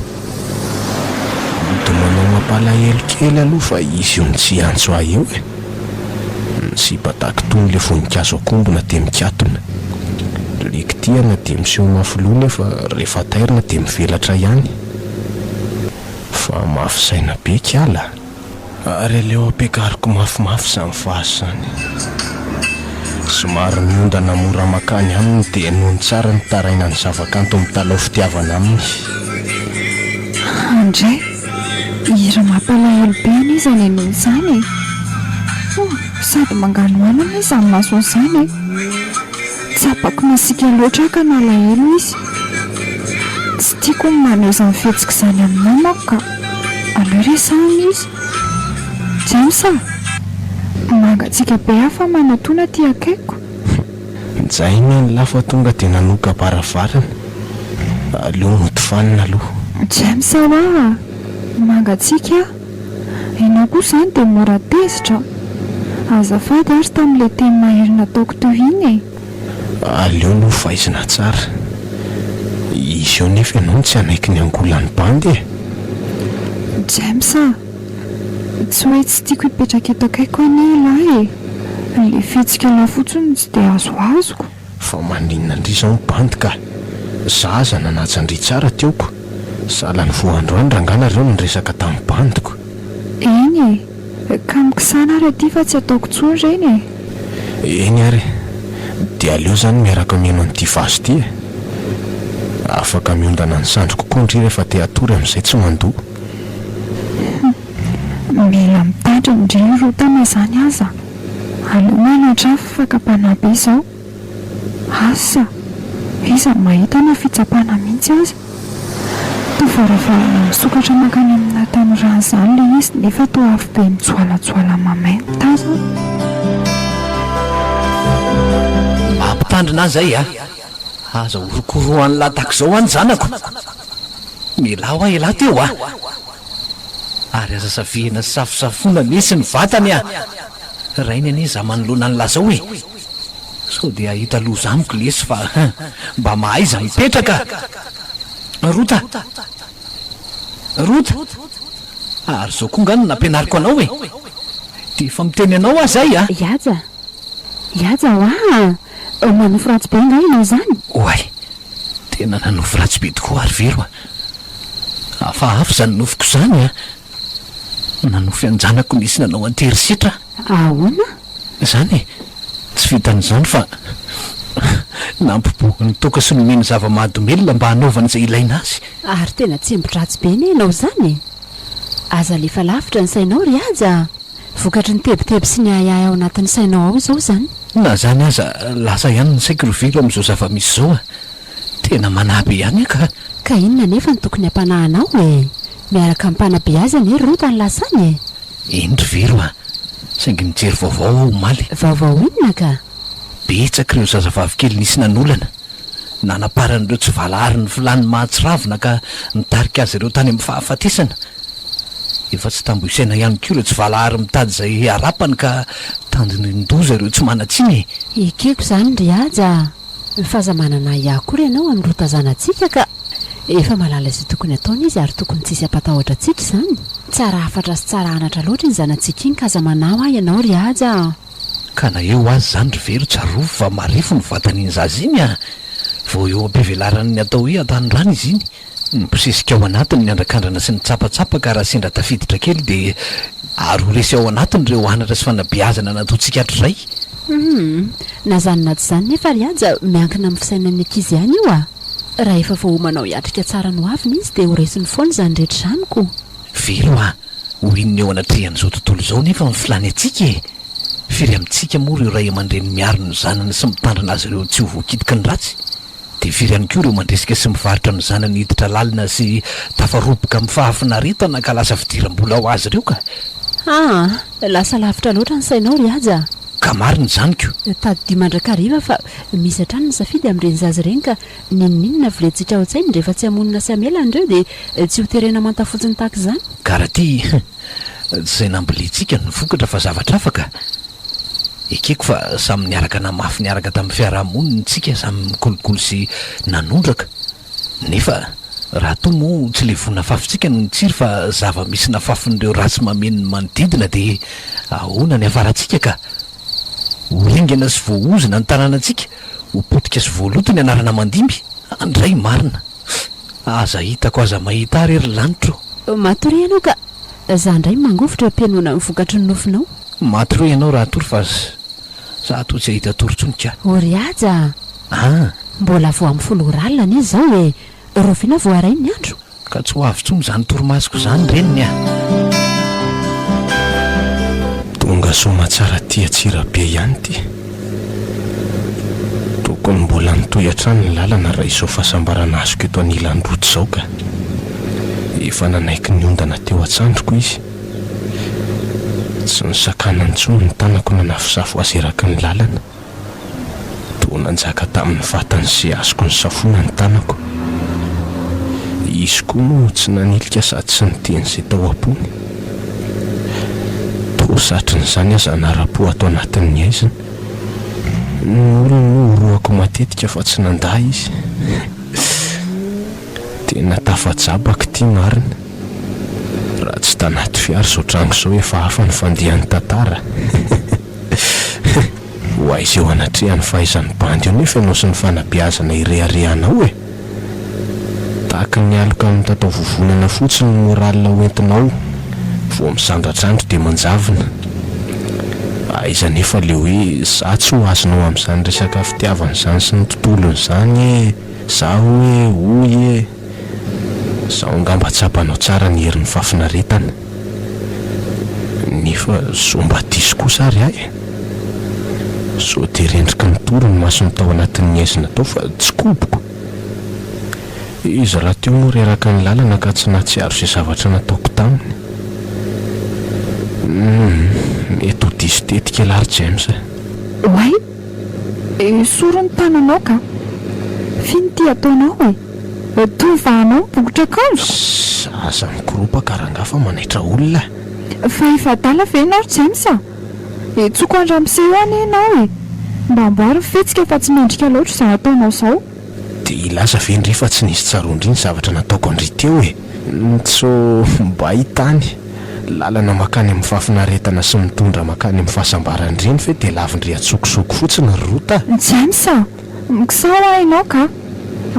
Mito manao mampalahelo kely aloha fa izy io ny tsy antso ahy eo e. Sy patako tony le voninkazo akombona dia mikatona. Le kitiana dia miseho mafilona fa rehefa tairina dia mivelatra ihany. Fa mafy saina be kiala. Ary aleo ampiakariko mafimafy samy fasy zany. Somary miondana mora makany aminy dia nohony tsara ny taraina ny zava-kanto mitalao fitiavana aminy. Andray, ira mampalahelo be any izy any nohony izany e. Sady mangano anana izy amin'ny maso izany e. Tsapako masika loatra ka nalahelo izy. Tsy tiako ny maneho izany fihetsika izany aminao manko ka aleo resahana izy. James mangatsika be hafa manatona ty akaiko. Zay ny lafa tonga dia nanoka baravarana. Aleo motifanina aloha. James mangatsika ianao koa izany dia mora tezitra. Azafady ary tamin'ilay teny maherina ataoko toy iny e. Aleo no faizina tsara. Izy eo nefa ianao tsy anaiky ny angolan'ny bandy e. James tsy hoe tsy tiako hipetraka eto akaiko any lahy e. Le fihetsika na fotsiny tsy dia azoazoko. Fa maninona indry izao ny bandy ka. Zaza nanajandry tsara teoko. Sahala ny voandroany rangana ireo no resaka tamin'ny bandiko. Eny e, ka mikisana ary aty fa tsy ataoko tsony ireny e. Eny ary, dia aleo izany miaraka mihaino an'ity vazy ity e. Afaka miondana ny sandro kokoa ndry rehefa te hatory amin'izay tsy mandoa. Mila mitandra indray rotana izany aza. Aleo manatra fakapana be izao. Asa, iza mahita na fitsapana mihitsy aza. Toavaravarana misokatra makany amina tany rano izany le izy nefa toa avy be mitsoalatsoala mamaina taza. Mampitandrina zay aza orokoroan'ny latako izao any zanako. Milao ahy elahy teo ary aza savihana sy safosafona misy ny vatany rainy anie za manoloana ny lazao e. So dia ahita loza amiko lesy fa mba maha-izy mipetraka. Rota ary zao koa ngano nampianariko anao e. Dia efa miteny anao zay Iaja manofo ratsy be nga ianao izany. Oay, tena nanofo ratsy be tokoa ary vero hafahafa izany nofoko izany nanofy anjanako nisy nanao antery sitra. Ahoana? Izany e, tsy vitan'izany fa nampiboaka ny toka sy nomeny zava-mahadomelona mba hanaovana izay ilaina azy. Ary tena tsy mbotratsy be ny ianao izany. Aza lefa lavitra ny sainao ry aza. Vokatry ny tebiteby sy ny ayay ao anatin'ny sainao ao izao izany. Na zany aza lasa ihany ny saiko rovelo amin'izao zava-misy izao tena manabe ihany ka inona nefa ny tokony hampanahanao e. Miaraka mimpanabe azy anie rota ny lasany e. Endry vero saingy mijery vaovao omaly. Vaovao inona ka? Betsaka ireo zazavavy kely nisy nanolana nanaparan'ireo tsy valahary ny filany mahatsiravina ka nitarika azy ireo tany amin'ny fahafatesana. Efa tsy tamboisaina ihany koa ireo tsy valahary mitady izay arapany ka tandinyndoza ireo tsy manatsiny. Ekeko izany ry aja. Fahazamanana iakory ianao amin'ny rotazanantsika ka efa malala izay tokony ataony izy ary tokony tsisy ampatahotra antsika izany. Tsara afatra sy tsara anatra loatra ny zanantsika iny ka aza manao ianao ry aja. Ka na eo azy izany ry vero tsarovo fa marefo ny vatan'iny zazy iny vao eo ampivelarany ny atao hoe atanorany izy iny. Niposesika ao anatiny ny andrakandrana sy ny tsapatsapaka raha sendra tafiditra kely dia aroresy ao anatiny ireo anatra sy fanabeazana nataontsika hatrizay. Na zany na tsy zany nefa ry aja miankina amin'ny fisainan'ny ankizy ihany io raha efa voamanao hiatrika tsara no avy izy dia horesiny foana izany rehetra izany velo hoinony eo anatrehan'izao tontolo izao nefa mifilany atsika firy amintsika moa ireo ray aman-dreny miaro ny zanany sy mitandrina azy ireo tsy ho voakitika ny ratsy dia firy ihany koa ireo mandresika sy mivarotra ny zanany hiditra lalina sy tafaroboka amin'ny fahafinaretana ka lasa fidiram-bola ho azy ireo ka lasa lavitra loatra ny sainao ry aja ka mariny zaniko tady mandrakariva fa misy hatrany ny safidy amin'ireny zazy ireny ka ninonina vilentsika ao an-tsainy rehefa tsy hamonina sy amelan'ireo dia tsy ho terena mantafotsiny tahaka izany karaha ty zay nambolintsika ny vokatra fa zavatra afaka ekeko fa samy niaraka namafy niaraka tamin'ny fiarahamonina tsika samy mikolokolo sy nanondraka nefa raha to moa tsy le vonina fafintsika no tsiry fa zava-misy nafafin'ireo ratsy mamenony manodidina dia ahoana ny avarantsika ka olingana sy voaozina ny tanànantsika hopotika sy voaloto ny anarana mandimby andray marina aza hitako aza mahita ary ery lanitro matory ianao ka za ndray mangofotra ampianoana amin'ny vokatry ny nofinao matory ianao raha tory fa za to tsy ahita torontsony ory aja mbola vo amin'ny folo ralina anizy zao rovina voaray ny andro ka tsy ho avy tsony zany torimasiko zany reniny tonga soma tsara tiatsirabe ihany ty tokony mbola nitoy hatrany ny lalana raha izao fahasambarana azoko eto anilandroto izao ka efa nanaiky ny ondana teo an-tsandroko izy tsy nisakana ntsony ny tanako nanafisafo azy eraky ny lalana toa nanjaka tamin'ny vatany sy azoko ny safona ny tanako izy koa moa tsy nanilika sady tsy niteny izay tao am-pony toa satrin'izany aza nara-po atao anatin'ny aizina ny olona oroako matetika fa tsy nanda izy tena tafajabaka tia marina raha tsy tanaty fiary zao trango izao efa hafa ny fandehan'ny tantara ho aizy eo anatrehany fahaizany bandy eo nefa ianao sy ny fanabeazana ireharehanao tahaka ny aloka amin'ny tatao vovonana fotsiny ny moralina hoentinao vo misandratrandro dia manjavina aiza nefa le hoe za tsy ho azonao amin'izany resaka fitiavana izany sy ny tontolony izany za hoe hoy zaho ngamba tsapanao tsara ny herin'ny fafinaretana nefa zo mba diso kosa ary ahy so dia rendrika ny toro ny masony tao anatin'ny aizina tao fa tsy koboko izy raha teo moa reraka ny lalana ka tsy natsiaro izay zavatra nataoko taminy mety ho diso tetika lary James oay soro ny tananao ka finy ty ataonao tovahanao mibokotra akanjo aza mikoropa rangafa manaitra olona fa ifadala ve ianao James tsoko andra miseho any ianao mba amboary fetsika fa tsy mendrika loatra izay ataonao izao dia ilaza ve ndre fa tsy nisy tsarondry ny zavatra nataoko andry teo so mba hitany lalana makany amin'ny fafinaretana sy mitondra makany amin'ny fahasambarandreny fe dia lavindry atsokosoko fotsiny rota James mikisao ianao ka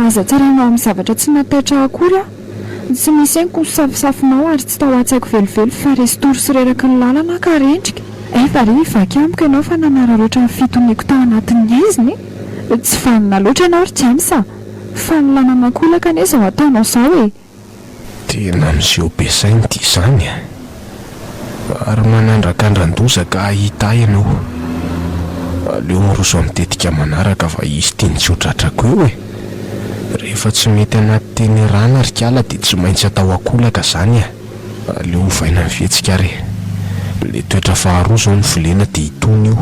aza tsaranao amin'ny zavatra tsy nataitra akory tsy misy enko safisafinao ary tsy tao atsaiko velively fa resy sy reraka ny lalana ka rendrika efa ry vaky amiko ianao fa nanara loatra ny fitoniako tao anatin'ny aiziny tsy vanina loatra ianao ry James fa ny lananakolaka aneza ho ataonao izao tena miseho be sainy ty izany ary manandrakandran-doza ka ahita ianao aleo moroso mitetika manaraka fa izy tiany tsy ho tratrako eo rehefa tsy mety anaty teny rana ry kala dia tsy maintsy atao akolaka izany aleo hovaina ny fihetsika re le toetra faharoa zao ny volena dia hitony io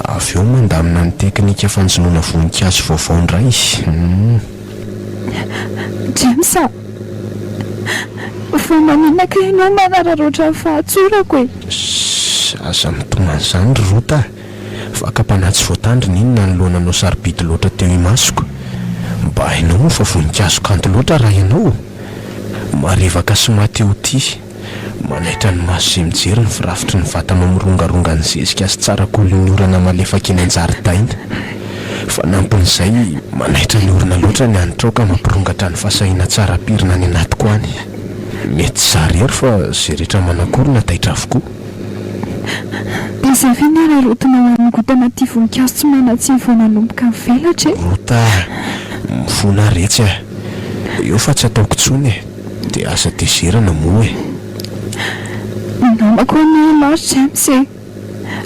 avy eo mandamina ny teknika fanjonoana voninkazo vaovao indray James fa maninaka ianao manararoatra ny fahatsorako aza mitoman'izany ry rota fakapanatsy voatandriny inona ny loananao sarobidy loatra teo imasoko mba hainao moa fa voninkazo kanto loatra raha ianao marevaka sy mateo ty manaitra ny maso izay mijery ny firafitry ny vatanao mirongaronga ny zezika sy tsarakolony orana malefaka eny an-jaridaina fa nampin'izay manaitra ny orina loatra ny anitraoka mampirongatra ny fahasahiana tsara pirina any anatiko any mety zarery fa zay rehetra manakorona taitra avokoa dia zaviny ararotina manogotana ty voninkazo tsy manatsy vao nanomboka mivelatra rota Mifona retsy eo fa tsy ataoko tsony dia asa tezerana moa namako ny laritra amse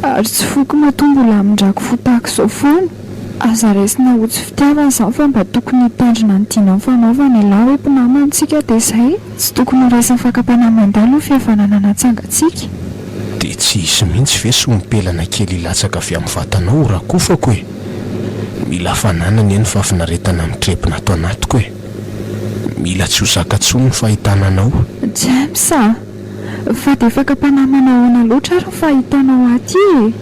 ary tsy foko matombola amindrako fotako izao foana aza resina ho tsy fitiavana izany fa mba tokony hitandrina ny tiana ny fanaovana ilahy hoe mpinama antsika dia izay tsy tokony resan'ny fakam-panamandalo ny fihavanana natsangatsika dia tsy isy mihitsy ve sompelana kely ilatsaka avy amin'ny vatanao raha kofako mila fananany eny fafinaretana mitrepina ato anatiko mila tsy ho zaka-tsony ny fahitananao jamsa fa dia fakam-panamanao ana loatra ary fahitanao aty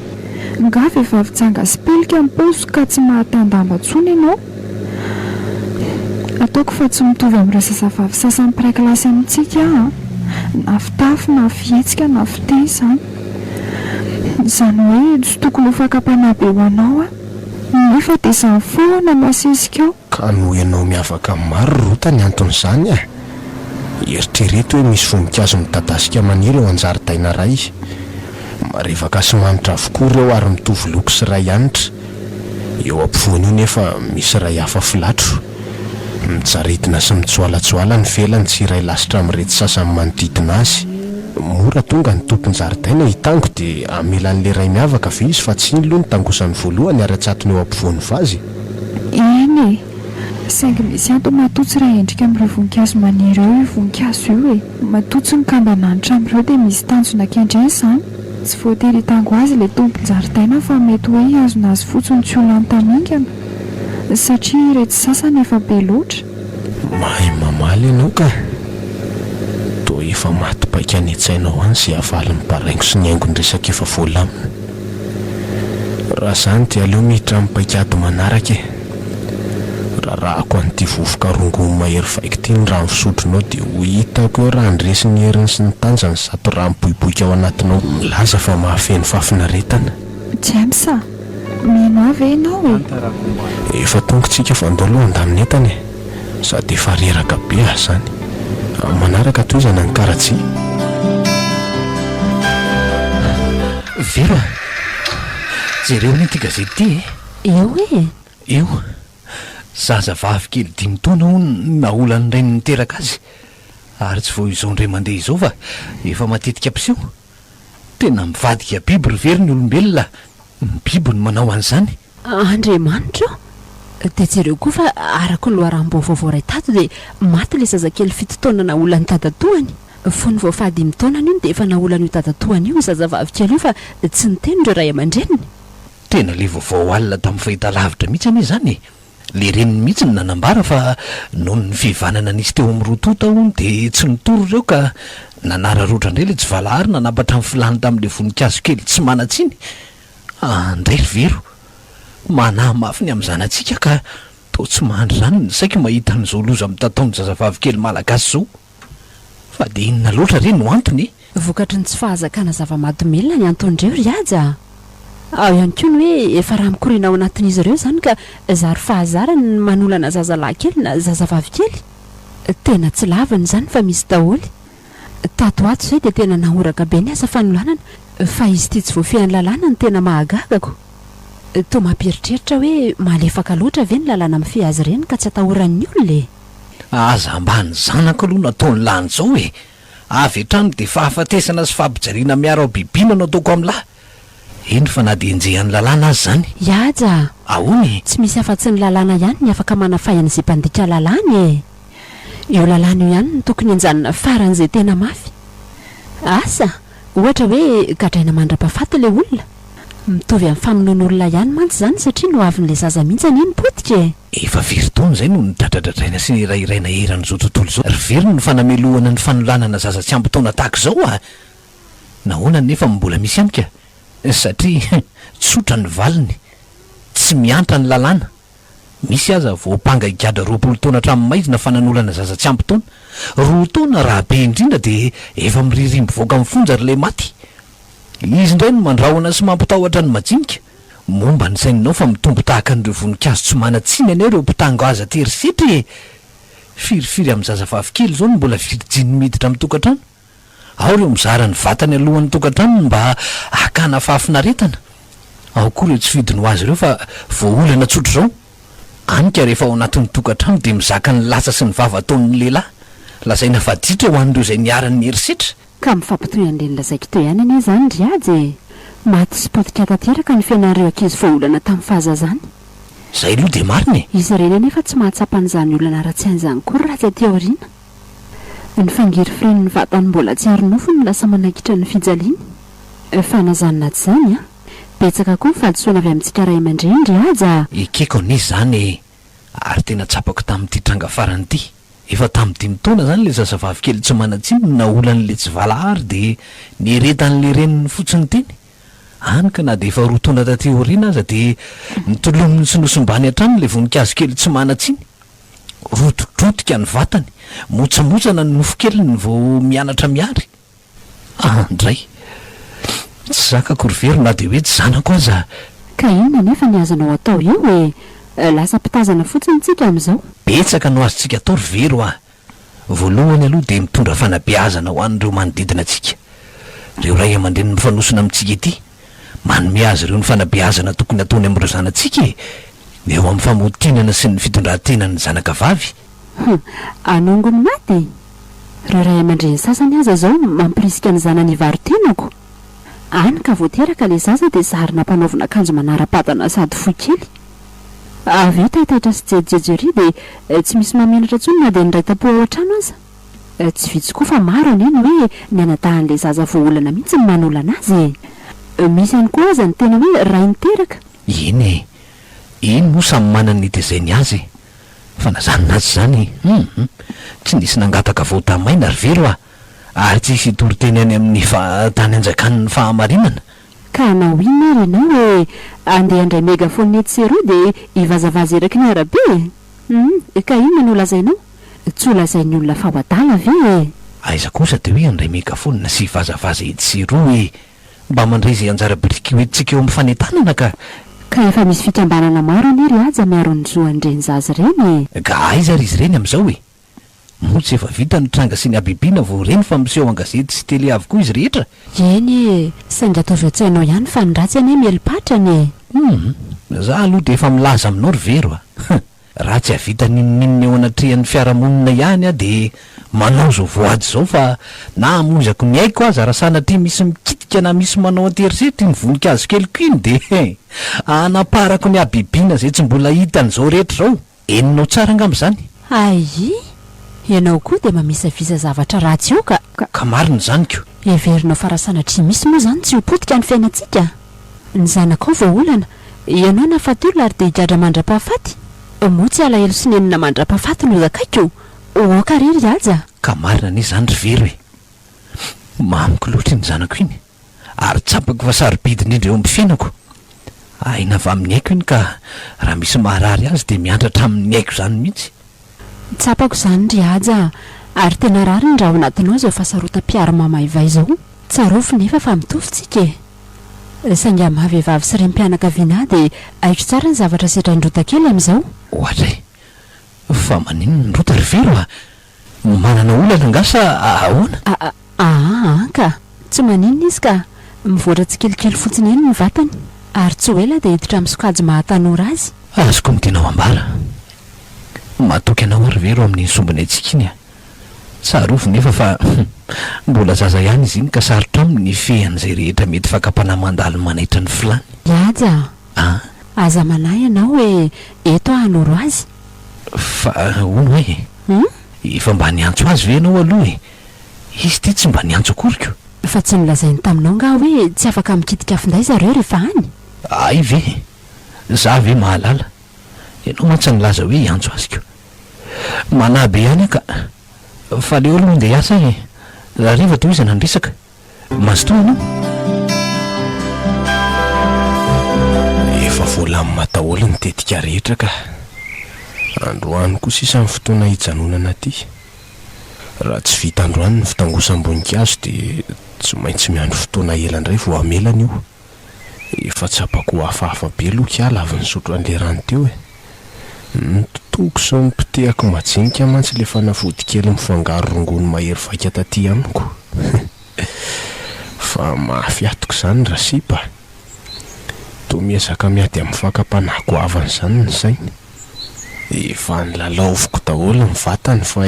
nga vehivavy tsanga spelika miposo ka tsy mahatandamba tsony ianao ataoko fa tsy mitovy amin'ny resasavavy sasany piraikilasy amintsika na fitafy na fihetsika na fiteny izany hoe tsy tokony ho fakam-panabe ho anao nefa dia izany foana no asesika ka noho ianao miavaka maro rota ny anton'izany eritrereto hoe misy voninkazo mitadasika maniry eo anjaridaina ray marevaka sy manitra avokoa ireo ary mitovy loko sy ray anitra eo ampovoany io nefa misy ray hafa filatro mitsaretina sy mitsoalatsoala ny velany tsy iray lasitra amin'irety sasany manodidina azy mora tonga ny tomponjaridaina hitango dia amelan'le ray miavaka ve izy fa tsy iny loha ny tangosany voalohany ara-tsatony eo ampovoany vazy eny saingy misy anto matotsy raha endrika amin'ireo voninkazo maniry eo voninkazo io matotsy ny kambananitra amin'ireo dia misy tanjona kendreny izany tsy voatery hitango azy ilay tomponjaridaina fa mety hoe azona azy fotsiny tsy olany tamingana satria iretsy sasany efa be loatra mahay mamaly ianao ka toa efa matipaika any an-tsainao any izay avaly ny baraingo sy ny haingony resaka efa voalamina raha izany dia aleo mihitra mipaikady manaraka rahako an'ity vovoka rongomy mahery vaika ity ny rano fisotronao dia ho hitako eo raha andresy ny heriny sy ny tanjany zato raha miboiboika ao anatinao milaza fa mahafeny fafinaretana jamsa mino avy ianao efa tongotsika vandao aloha andamin'ny entany sady efa reraka be azy zany manaraka toizana ny karatsy vera jereo ny ity gazety ity eo zazavavy kely 5 taona ho naolany ray niteraka azy ary tsy vao izao ndray mandeha izao fa efa matetika ampiseho tena mivadika biby rivery ny olombelona ny biby ny manao an'izany andriamanitra dia jereo koa fa araka ny loharam-bao vaovao ray tato dia maty ilay zazakely 7 taona naolany tadatoany fony vao faha 5 taonany io dia efa naolany io tadatoany io zazavavy kely io fa tsy niteny ireo ray aman-dreniny tena le vaovao alina tamin'ny fahitalavitra mihitsy anie zany le reniny mihitsy ny nanambara fa noho ny fivanana nisy teo amin'ny rototao dia tsy nitoro ireo ka nanararotra indray le tsy valahary nanapatra amin'ny filany tamin'le voninkazo kely tsy manatsiny andray rivero manahy mafiny amin'ny zanantsika ka to tsy mahandry zany ny saiko mahita n'izao loza mitataony zazavavy kely malagasy zao fa dia inona loatra reny no antony vokatry ny tsy fahazakana zava-mahadomelona ny antondreo ry aja ao ihany koa ny hoe efa raha mikorina ao anatin'izy ireo zany ka zary fahazarany ny manolana zazalahy kely na zazavavy kely tena tsy lavany zany fa misy daholy tato ato izay dia tena nahoraka be ny asa fanolanana fa izy ity tsy voafehan'ny lalàna ny tena mahagagako to mampieritreritra hoe malefaka loatra ve ny lalàna amin'ny fiazy ireny ka tsy atahoran'ny olona aza ambany zanaka aloha nataony lany zao avy etrano dia fahafatesana sy fampijariana miaro ao bibina no ataoko amin'lahy eny fa na dia enjehan'ny lalàna azy zany iaja ahony tsy misy afa-tsy ny lalàna ihany ny afaka manafahany izay mpandika lalàny eo lalàna io ihany ny tokony enjanona faran'izay tena mafy asa ohatra hoe gadraina mandra-pahafaty ilay olona mitovy amin'ny famonoan'olona ihany mantsy zany satria no avin'ilay zaza mihitsy any eny potika efa verytaona izay no nidradradradraina sy nirairaina eran'izao tontolo izao riveriny ny fanamelohana ny fanolanana zaza tsy ampy-taona tahaka izao nahoana nefa mbola misy amika satria tsotra ny valiny tsy miantra ny lalàna misy aza voapanga igada 20 taona hatramin'ny maizina fananolana zaza tsy ampy-taona 2 taona raha be indrindra dia efa miririmbovoaka amin'ny fonja ry le maty izy indray no mandrahona sy mampitahotra ny majinika momba ny saininao fa mitombo tahaka n'ireo voninkazo tsy manatsiny anao ireo mpitango aza terisitry firifiry amin'ny zazavavy kely zao no mbola virijiny miditra amin'ny tokantrano ao ireo mizara ny vatany alohan'ny tokantrano mba hakana fahafinaretana ao koa ireo tsy fidiny ho azy ireo fa voaolana tsotra izao anika rehefa ao anatin'ny tokantrano de mizaka ny latsa sy ny vava ataon'ny lehilahy lazaina vaditra ho an'ireo izay niaran'ny herisetra ka mifampitoy an'ireny lazaiko teo ihany anie zany riajy maty sy potika tanteraka ny fianareo ankizy voaolana tamin'ny fahazazany zay aloha de mariny izy ireny anefa tsy mahatsapan'izany olana ratsian'izany kory raha tsy aty aoriana ny fangiry fireniny vatany mbola tsy ary nofo ny lasa manakitra ny fijaliany fanazanina tsy zany a betsaka koa nyfahadisoana avy amintsika ray aman-dreny riaja ekeko anizy zany ary tena tsapako tamin'ity tranga farany ity efa tamin'ny 5 taona zany le zazavavy kely tsy manatsiny na olan'le tsy valahary de nieretan'le reniny fotsiny teny anika na de efa 2 taona taty aoriana aza de nitolominy sy nosombany hatrany le voninkazo kely tsy manatsiny rototrotika ny vatany motsamotsana ny nofo keliny vao mianatra miary andray tsy zakakory very na de hoe tsy zanako aza ka inona nefa ny azanao atao io hoe lasa pitazana fotsiny tsika amin'izao betsaka no azontsika atao ry vero voalohany aloha de mitondra fanabeazana ho an'ireo manodidina antsika reo ray aman-dreny mifanosona amintsika ety manome azy ireo ny fanabeazana tokony ataony amin'ireo zanantsika eo amin'ny famotinana sy ny fitondran-tenany zanaka vavy anongony maty reo ray aman-dreny sasany aza zao mampirisika ny zanany varotenako anika voateraka le zaza de zarina mpanaovina akanjo manara-patana sady foy kely avy eo tahitaitra sy jejejery de tsy misy mamenatra tsony na de nyray tapo ao an-trano aza tsy vitsy koa fa maro aneny hoe nianatahan'le zaza voaolana mihitsy ny manolana azy misy ihany koa aza ny tena hoe ray niteraka iny moa samy manany nitezay ny azy fa nazanona azy zany tsy nisy nangataka vaotamaina ry vero ary tsy hisy toriteny any amin'ny tany anjakan'ny fahamarinana ka nao inona ary ianao hoe andeha andray megafony netseroa de ivazavaza eraky ny arabe ka inona no lazainao tsy ho lazain'ny olona fahoadala ve aiza kosa de hoe andray megafonina sy vazavaza etsero mba mandray zay anjara-biriky hoentsika eo amin'ny fanetanana ka efa misy fikambanana maro any ry aja miaro ny zoan'ireny zazy reny ga aiza ry izy reny amin'izao motsy efa vita ny tranga sy ny abibiana vo reny fa miseho an-gazety sy tele avokoa izy rehetra eny saingy ataovy an-tsainao ihany fa nyratsy anie mielipatrany za aloha de efa milaza aminao ry vero raha tsy havita ninoninona eo anatrehan'ny fiarahamonina ihany de manao zao voady zao fa na amozako ny aiko aza raha sanatria misy mikitika na misy manao anterisetra ny voninkazo keliko iny de anaparako ny abibiana zay tsy mbola hitan'izao rehetra zao eninao tsara angamb'izany ai ianao koa de mamisavisa zavatra ratsy io ka mariny zany ko everinao farasanatria misy moa zany tsy hopotika ny fiainantsika ny zanakao vaolana ianao nafatolo ary de higadra mandra-pahafaty moa tsy alahelo sy nenina mandra-pahafaty no zakaiko oka rery aja ka marina anie zany ry vero mamiko loatra ny zanako iny ary tsapako fa sarobidiny indreo amin'ny fiainako aina avy amin'ny aiko iny ka raha misy maharary azy de miandratra amin'ny aiko zany mihitsy tsapako zany ry aja ary tena rary ny raha ao anatinao zao fahasarotam-piaro mamaivay zao tsarofo nefa fa mitovitsika saingy mahavehivavy sy rem-pianakaviana de aitro tsara ny zavatra setraindrota kely amin'izao ohatra fa manino ny rota ry vero manana olana angasa ahoana ka tsy maninona izy ka mivoatra tsy kelikely fotsiny eny ny vatany ary tsy ho ela de hiditra amin'ny sokajy mahatanora azy azoko mitinao ambara matoky anao ary vero amin'ny sombany antsika iny tsarofo nefa fa mbola zaza ihany izy iny ka sarotra amin'ny fehan'izay rehetra mety fakapana mandalo manaitra ny filany aja aza manay ianao hoe eto hanoro azy fa ono hoe efa mba niantso azy ve ianao aloha izy ty tsy mba niantso akoriko fa tsy nilazainy taminao nga hoe tsy afaka mikitika afinday zareo rehefa any ay ve za ve mahalala ianao mantsy nilaza hoe iantso aziko manabe ihany ka fa le olo ndeha hiasa raha riva to izy nandresaka mazotoa anao efa vola amin'ny mataholy ny tetika rehetra ka androany koa sisa amin'ny fotoana hijanonana aty raha tsy vita androany ny fitangosam-boninkazo de tsy maintsy miandro fotoana ela indray vo amelana io efa tsapako hafahafa be loka ala avy ny sotro an'le rano teo nitotoko so mipitehako majinika mantsy le fanafody kely mifangaro rongony mahery vaika taty amiko fa mahafiatoko zany raha sipa to miezaka miady amin'ny fakam-panako avany zany ny sainy efa nylalaoviko daholo ny vatany fa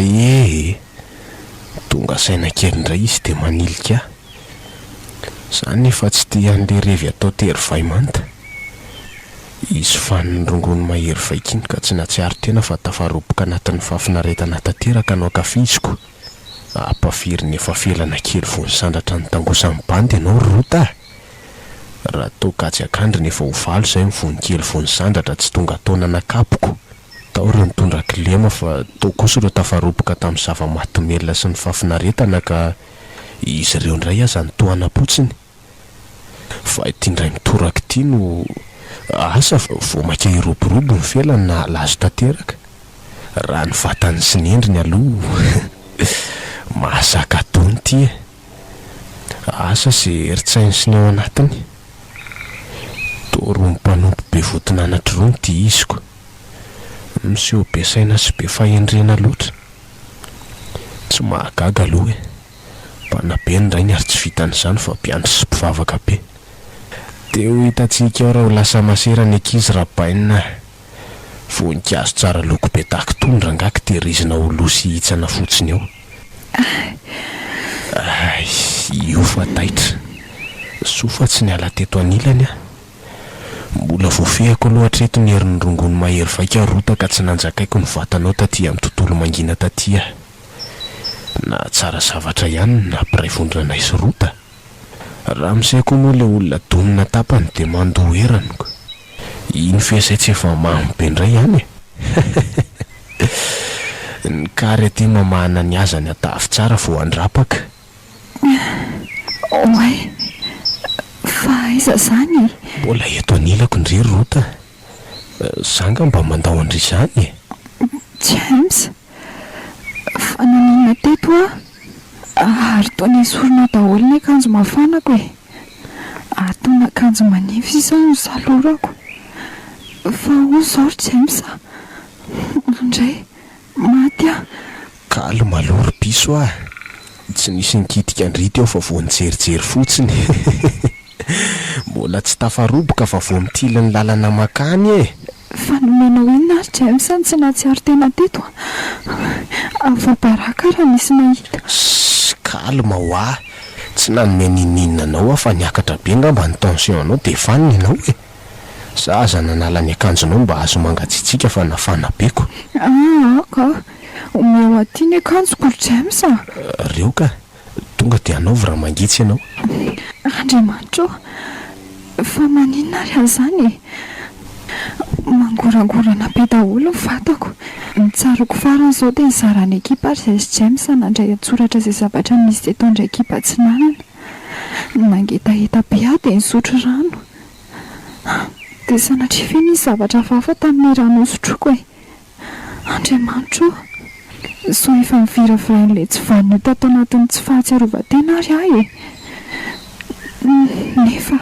tonga saina kely indray izy de manilika zany efa tsy tia an'le revy atao tery manta izy fa nirongony mahery vaikiny ka tsy natsiary tena fa tafaroboka anatin'ny fafinaretana tanteraka no akafiziko ampafiry efa felana kely vo nisandratra ny tangosan'ny bandy ianao rota raha tao gatsy akandriny efa ho valo zay mivonikely vo nisandratra tsy tonga taona nakapoko tao ireo nitondra kilema fa tao kosa ireo tafaroboka tamin'ny zava-matymelona sy ny fafinaretana ka izy ireo indray aza nytoana potsiny fa ity indray mitoraka ity no asa vo maka iroborobo ny felany na lazo tanteraka raha ny vatany sy ny endriny aloha mahasaka atony ity asa sy eritsainy sy ny ao anatiny toro ny mpanompo be votinanatry ro ty iziko miseho be saina sy be fahendrena loatra tsy mahagaga aloha mpanabe ny ray ny ary tsy vitan'izany fa mpiandry sy mpivavaka be teo hitatsika ao raha ho lasa masera ny ankizy rabaina voninkazo tsara loko be taky tondra ngaky tehirizina ho losy hitsana fotsiny eo io fa taitra sofa tsy niala teto anilany mbola voafehako aloha hatreto ny herin'ny rongony mahery vaika rota ka tsy nanjakaiko ny vatanao taty amin'ny tontolo mangina taty na tsara zavatra ihany na mpiray vondrana izy rota raha misaiko moa le olona donina tapany de mandoheraniko iny fesay tsy efa mambe indray ihany ny kary aty mamahana ny azany atavy tsara vo andrapaka oay fa aiza zany mbola eto anilako indrery rota zanga mba mandao andry zany James fa nanina teto ary toa sorona daholo ny akanjo mafanako ataona akanjo manify isa no salorako fa ho zao James indray maty kaly malory piso tsy nisy nikitika andrity eo fa vo nijerijery fotsiny mbola tsy tafaroboka fa vo mitily ny lalana makany fa nomenao inona ary James tsy natsiary tena teto avabaraka raha nisy mahita kalma hoa tsy nanome nininina anao fa niakatra be ngamba ny tension anao de faniny ianao zaza nanala ny akanjonao mba azo mangatsitsika fa nafana beko ka omeo aty ny akanjoko James reo ka tonga de anaovy raha mangitsy ianao Andriamanitra fa maninona ary azany mangorangorana be daholo ny vatako nitsaroko farany zao de nizarany ekipa ary zay sy James nandray atsoratra zay zavatra misy teto ndray ekipa tsy nanana nangetaheta be de nisotro rano de sanatria fe nisy zavatra fafa tamin'ny rano sotroko Andriamanitra so efa miviravirain'le tsy vanio tato anatin'ny tsy fahatsiarovatena ary nefa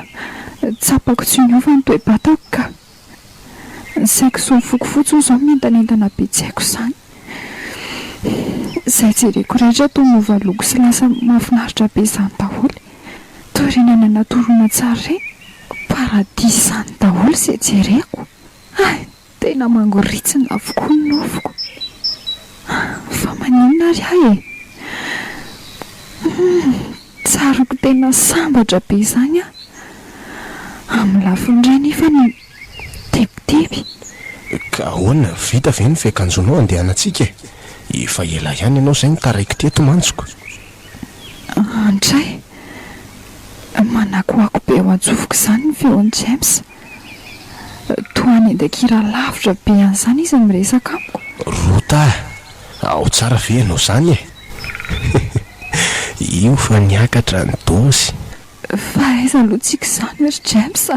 tsapako tsy niova ny toe-batako ka saiko so mifokofotsy zao mientanentana be tsy haiko zany zay jereko rehetra toa mova loko sy lasa mahafinaritra be zany daholo toerenana natorona tsara reny paradis zany daholo zay jereko tena mangoritsina avokoa ny novoko fa maninona ary tsaroko tena sambatra be zany amin'ny lafindray nefa ny tebiteby ka ahoana vita ve ny fiakanjonao andehanantsika efa ela ihany ianao zay nitaraiky teto mantsoko andray manakoako be ao antsofoko zany ny feon'ny James toany endakira lavitra be an'izany izy miresaka amiko rota ao tsara ve ianao zany io fa niakatra ny dosy fa aiza alohatsika zany ry James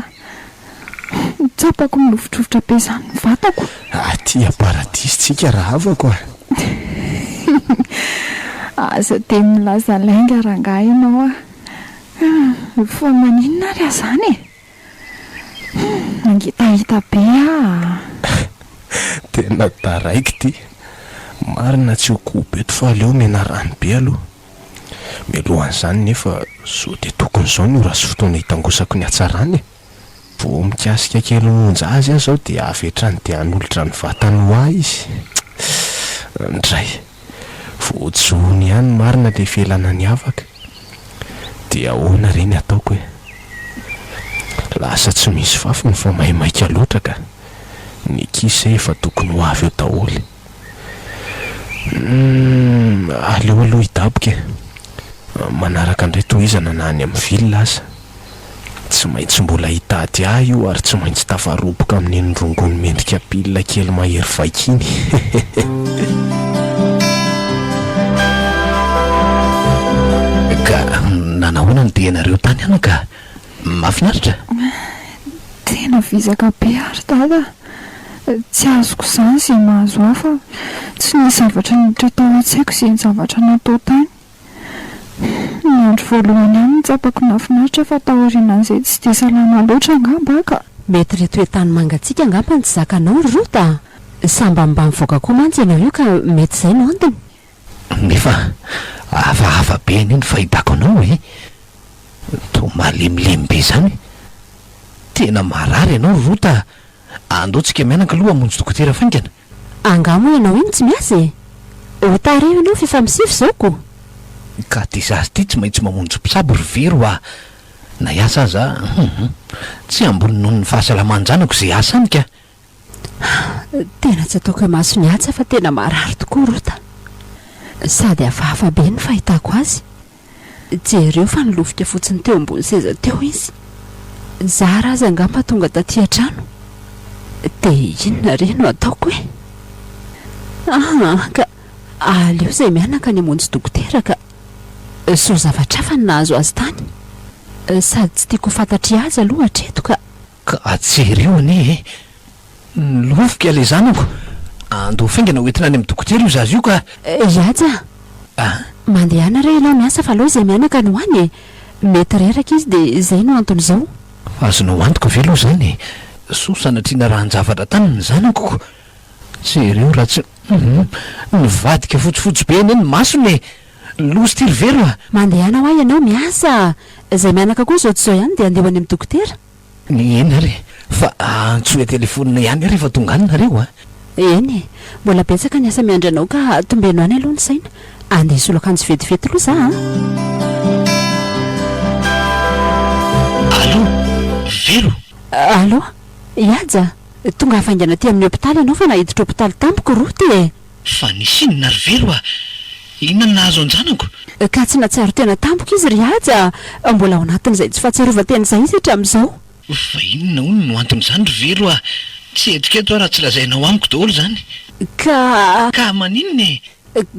tsapako milovitrovotra be zany ny vatako aty paradis tsika raha avako aza de milaza lainga rangahy ianao fa maninona ary azany nangetahita be tena taraiky ty marina tsy hokobeto fa aleo menarany be aloha mialohan'izany nefa so de tokony zao ny ora sy fotoana hitangosako ny hatsarany Vo mikasika kely monja azy zao dia avetrany dia anolotra ny vatany ho ahy izy. Indray voajony ihany marina le felana ny avaka dia ahoana reny ataoko hoe lasa tsy misy fafiny fa maimaika loatra ka ny kisa efa tokony ho avy eo daholo. Aleoaloha hidaboka manaraka indray tohizana na any amin'ny vily lasa tsy maintsy mbola hitady ahy io ary tsy maintsy tafaroboka amin'ny nyrongony mendrika pilina kely mahery vaikiny. Ka nanahoana ny dianareo tany any ka mahafinaritra? Tena vizaka be ary dada, tsy azoko izany izay mahazo ahy fa tsy nisy zavatra niditra tao an-tsaiko izay ny zavatra natao tany. Ny andro voalohany ihany nitsapako nafinaritra fa taorianan'izay tsy dia salama loatra angamba ka. Mety reto hoe tany mangatsiaka angamba ny tsy zakanao rota, samba mba mivoaka koa mantsy ianao io ka mety izay no antony. Nefa hafahafa be eny ny fahitako anao e, to malemilemy be zany. Tena marary ianao rota, andaotsika mianaka aloha hamonjy dokotera faingana. Angamo ianao iny tsy miasa e, ho tareo ianao fifamisify zao ko. Ka ty zazy ty tsy maintsy mamonjy mpisabo ry vero a na iasa aza tsy ambony noho ny fahasalaman-janako izay asa any ka. Tena tsy ataoko maso ny atsa fa tena marary tokoa rota, sady hafahafa be ny fahitako azy. Jereo fa nilofika fotsiny teo ambony seza teo izy, zara azy angamba tonga taty an-trano dia inona re no ataoko e? Ka aleo izay mianaka ny hamonjy dokotera ka so zavatra fa ny nahazo azy tany, sady tsy tiako fantatry azy aloha hatreto ka. Ka jereo ane nilofika le zanako ando faingana hoentina any amin'ny dokotera io zazy io ka. Iadza mandehana re ianao miasa fa aloha izay mianaka no any e, mety reraka izy dia izay no antony izao. Azonao antoko ve aloha zany so sanatriana raha ny-javatra tany ny zanako. Jereo raha tsy nivadika fotsifotsy be eny masony lozy ty ry vero a. Mandehana ho ahy ianao miasa, izay mianaka koa zao tsy zao ihany dia andeho any amin'ny dokotera. Ny eny ary fa antsoe telefonina ihany rehefa tonga any nareo a. Eny mbola betsaka ny asa miandranao ka tombeno any aloha ny saina, andeha soloakanjo vetivety aloha za. Allo vero? Allo iadza, tonga hafaingana ty amin'ny hôpitaly ianao fa nahiditra hôpitaly tampoko roty e. Fa nisinona ry vero a, inona nahazo an-janako? Ka tsy natsaro tena tampoko izy ry aja, mbola ao anatin'izay tsy fahatsiarovan-tena izay izy hatramin'izao. Fa inona hono no anton'izany ry vero a, tsy etriketo raha tsy lazainao amiko daholo zany. Ka maninona e?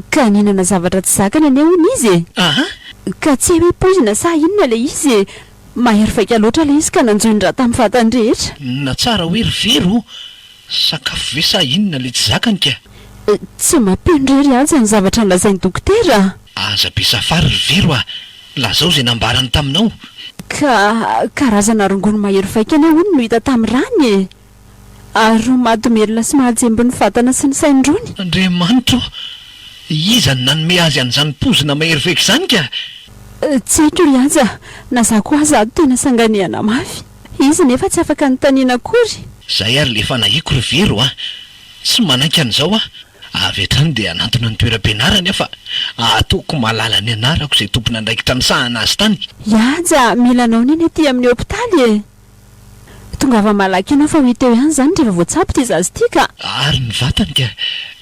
Ka ninana zavatra tsy zakany ane hono izy e. Ka tsy hoe poizina sa inona le izy e, mahery vaika loatra le izy ka nanjoiny raha tamin'ny vatany rehetra. Na tsara hoe ry vero, sakafo ve sa inona le tsy zakany ka? Tsy mampendrery aza ny zavatra nolazainy dokotera. Aza be safary ry vero a, lazao izay nambarany taminao. Ka karazana rongony mahery vaika ane hono no hita tamin'ny rany e, ary mahadomelona sy mahajemby ny vatana sy ny saindrony. Andriamanitra, iza ny nanome azy an'izany pozina mahery vaika izany ka? Tsy haiko ry aza, na za koa aza tena sanganiana mafy, izy nefa tsy afaka nytaniana akory. Zay ary le fanahiko ry vero a, tsy manaiky an'izao a, avy hatrany dia anantona ny toeram-pianarany fa ataoko malala ny anarako izay tompony andraikitra nisahana azy tany. Iadza, mila anao neny aty amin'ny hôpitaly e, tonga ava malaky ianao fa ho teo ihany zany rehefa voatsapy ty zazy ty ka. Ary ny vatany ka,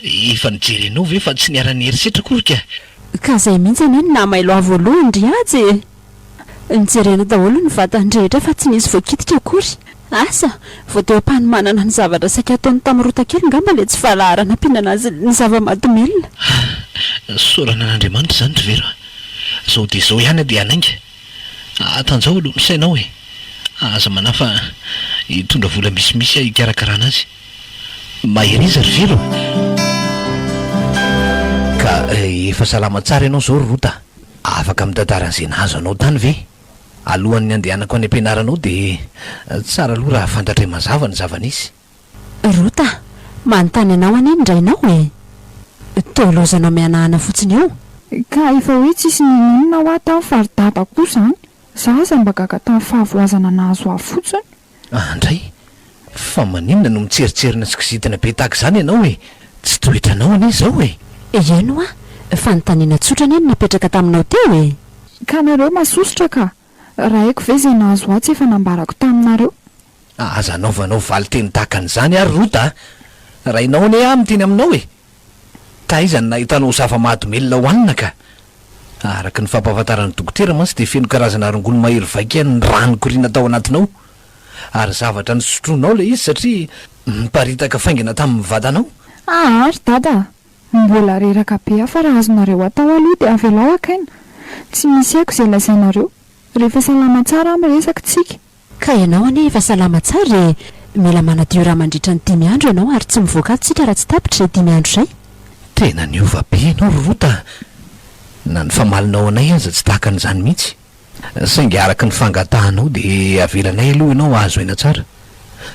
efa nijerenao ve fa tsy niara-ny herisetra akory ka? Ka zay mihitsy ane na mailo voalohany ry azy e, nijerena daholo ny vatany rehetra fa tsy nisy voakitika akory. Asa vao teo am-panomanana ny zavatra saika ataony tamin'ny rota kely ngamba le tsy valaharana ampihinana azy ny zava-mahadomelona. Sorana an'Andriamanitra zany ry vero, zao dia zao ihany dia anainga atanjao aloha misainao e, aza manafa hitondra vola misimisy hikarakarana azy. Mahery izy ry vero. Ka efa salama tsara ianao zao ry rota, afaka mitantaran'izay nahazo anao tany ve? Alohan'ny andehanako any am-pianaranao dia tsara aloha raha fantatra mazava ny zava-nisy. Rota, manontany anao anie indrainao e, tolozanao mianahana fotsiny eo. Ka efa hoe tsisy ninonina ho ahy tamin'ny faridaba koa zany, za aza mba gaga tamin'ny fahavoazana nahazo ahy fotsiny. Andray, fa maninona no mitseritserina sy kizitina be tahaka izany ianao hoe tsy toetranao anie zao e? Eno fa nytaniana tsotra ny eny napetraka taminao teo e. Ka nareo masosotra ka raha haiko ve zay nahazo atsy efa nambarako taminareo. Aza anaovanao valy teny tahaka an'izany ary rota raha inao anie miteny aminao e. Taizany nahitanao zava-mahadomelona hoanina ka. Araka ny fampahafantaran'ny dokotera mantsy dia feno karazana arongolo mahery vaika ny ranokoriana tao anatinao ary zavatra ny sotronao le izy satria miparitaka faingana tamin'ny vatanao. Ary dada, mbola reraka be afa raha azonareo atao aloha dia avelao akaina. Tsy misy haiko izay lazainareo rehefa salama tsara amin'ny resaka tsika. Ka ianao anie efa salama tsara mila manadio raha mandritra ny 10 andro ianao ary tsy mivoaka tsika raha tsy tapitra 10 andro izay. Tena niova be ianao rota. Na ny famalinao anay aza tsy tahaka an'izany mihitsy. Saingy araka ny fangatahanao dia avelanay aloha ianao azo aina tsara.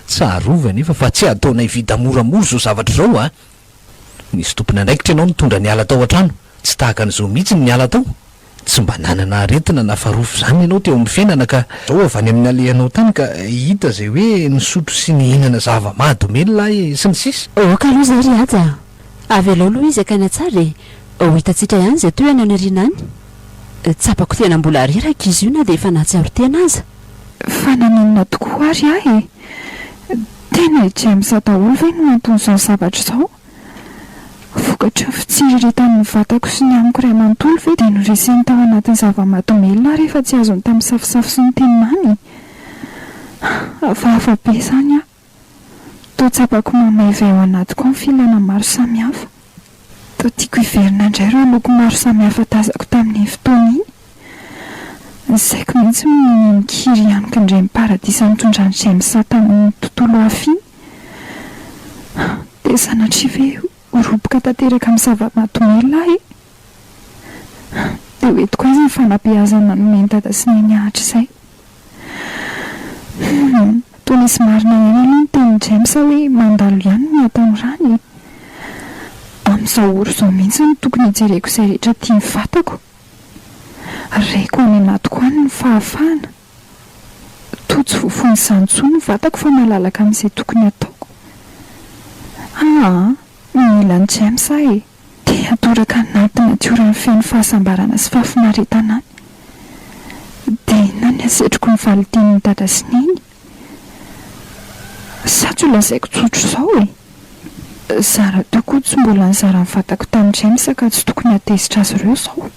Tsarovany nefa fa tsy ataonay vita moramora zao zavatra zao a. Nisy tompona andraikitra ianao nitondra ny ala tao an-trano, tsy tahaka an'izao mihitsy ny ala tao. Tsy mba nanana aretina na farofo zany ianao teo amin'ny fiainana ka zao avy any amin'ny alehanao tany ka hita zay hoe nisotro sy nihinana zava-mahadomelona sy ny sisa. Ka aloha zay ry aja. Avelao aloha izy akaina tsara e. Hitantsika ihany zay toy any anarina any. Tsapako tena mbola reraka izy io na dia efa nahatsiaro tena aza. Fananinona tokoa ary ahy e. Tena ijemsa daholo ve no anton'izao zavatra izao? Vokatra fitsiriritany ny vatako sy ny amiko ray amanontolo ve dia noreseny tao anatin'ny zava-mahadomelona rehefa tsy azony tamin'ny safisafy sy ny teny mamy. Hafahafa be izany aho. Toa tsapako mamayva ao anatiko ao ny filana maro samihafa. Toa tiako hiverina indray ireo loko maro samihafa tazako tamin'ny fotoana iny. Saiko mihitsy mikiry ihanyka indray miparadisa mitondra ny jemsa tamin'ny tontolo hafa iny. Dia sanatria ve roboka tanteraka amin'ny zava-mahadomelona ahy. Dia hoentiko aiza ny fanabeazana nomeny dada sy neny ahatra izay. Toa nisy marina ihany aloha ny teny James hoe mandalo ihany ny ataony rany. Amin'izao oro izao mihitsy no tokony hijereko izay rehetra tiany vatako. Reko any anatiko any ny fahafahana. Toa tsy voafony izany intsony ny vatako fa malalaka amin'izay tokony ataoko. Mila ny James ahy. Dia atoraka anaty natiora ny feno fahasambarana sy fahafinaretana any. Dia inona ny asetroko ny validin'ny dada sy neny. Satsy ho lazaiko tsotro izao e. Zara teo koa tsy mbola nizara ny vatako tamin'ny James ka tsy tokony atezitra azy ireo izao.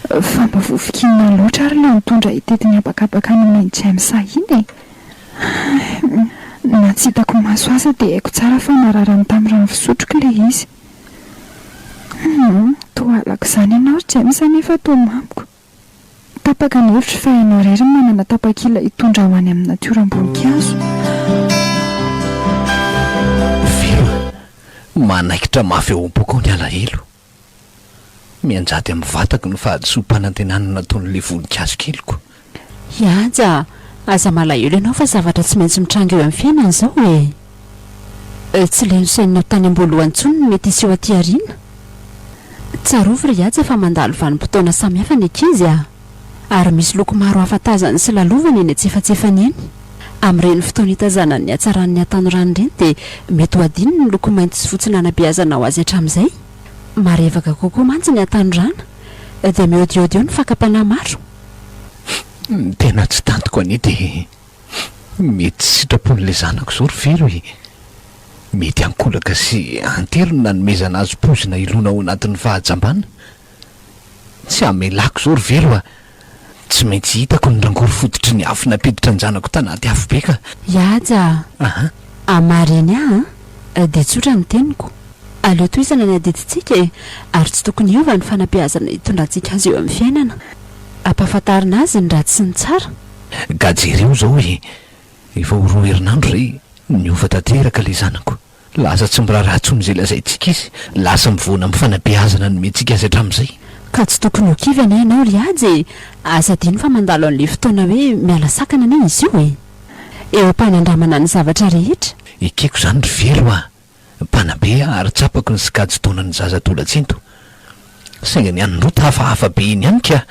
Fa mba voafikina loatra ary ilay mitondra hitetiny habakabaka nomeny James iny e. Na tsy hitako maso aza dia haiko tsara fa nararany tamin'ny rano fisotroka ilay izy. Toa alako izany ianao James nefa toa mamiko. Tapaka ny hevitra fa ianao irery manana tapakila hitondra ho any amin'ny natioram-boninkazo. Manaikitra mafy eo am-poka ny alahelo. Mianjady amin'ny vatako ny fahadisom-panantenana nataon'ilay voninkazo keliko. Aza, aza malahelo ianao fa zavatra tsy maintsy mitranga eo amin'ny fiainana izao e. Tsy ilay nosainao tany am-boalohany intsony no mety iseho aty aoriana. Tsarovy ry aza fa mandalo vanim-potoana samihafa ny ankizy ary misy loko maro hafatazany sy lalovany eny antsefatsefany eny. Amin'ireny fotoana hitazanany hatsaran'ny atanorany ireny dia mety ho adino ny loko mainty sy fotsy nanabeazana ho azy hatramin'izay. Marevaka kokoa mantsy ny atanorana dia miodiody eo ny fakapanahy maro. Tena tsy tantiko anie dia mety sitrapon'ilay zanako izao ry vero e. Mety ankolaka sy antelo no nanomezana azy pozina ilona ao anatin'ny fahajambana. Tsy amelako izao ry vero tsy maintsy hitako ny rangory fototry ny afo napiditra ny zanako tanaty afo be ka. Aza. Amariny dia tsotra ny teniko. Aleo toizana ny adiditsika e ary tsy tokony hiova ny fanabeazana hitondrantsika azy eo amin'ny fiainana. Ampahafantarina azy ny ratsy sy ny tsara. Gajereo izao e. Efa ho 2 herinandro izay niova tanteraka ilay zanako. Lasa tsy miraharaha intsony izay lazaintsika izy. Lasa mivoana amin'ny fanabeazana nomentsika azy hatramin'izay. Ka tsy tokony ho kivy anie ianao ry azy asa dino fa mandalo an'ilay fotoana hoe miala sakana anie izy io e. Eo am-panandramana ny zavatra rehetra. Ekeko izany ry velo mpanabe ary tsapako ny sikajy taonany zaza tolatsinto. Sainga ny an'nyrota hafahafa be iny ihany ka.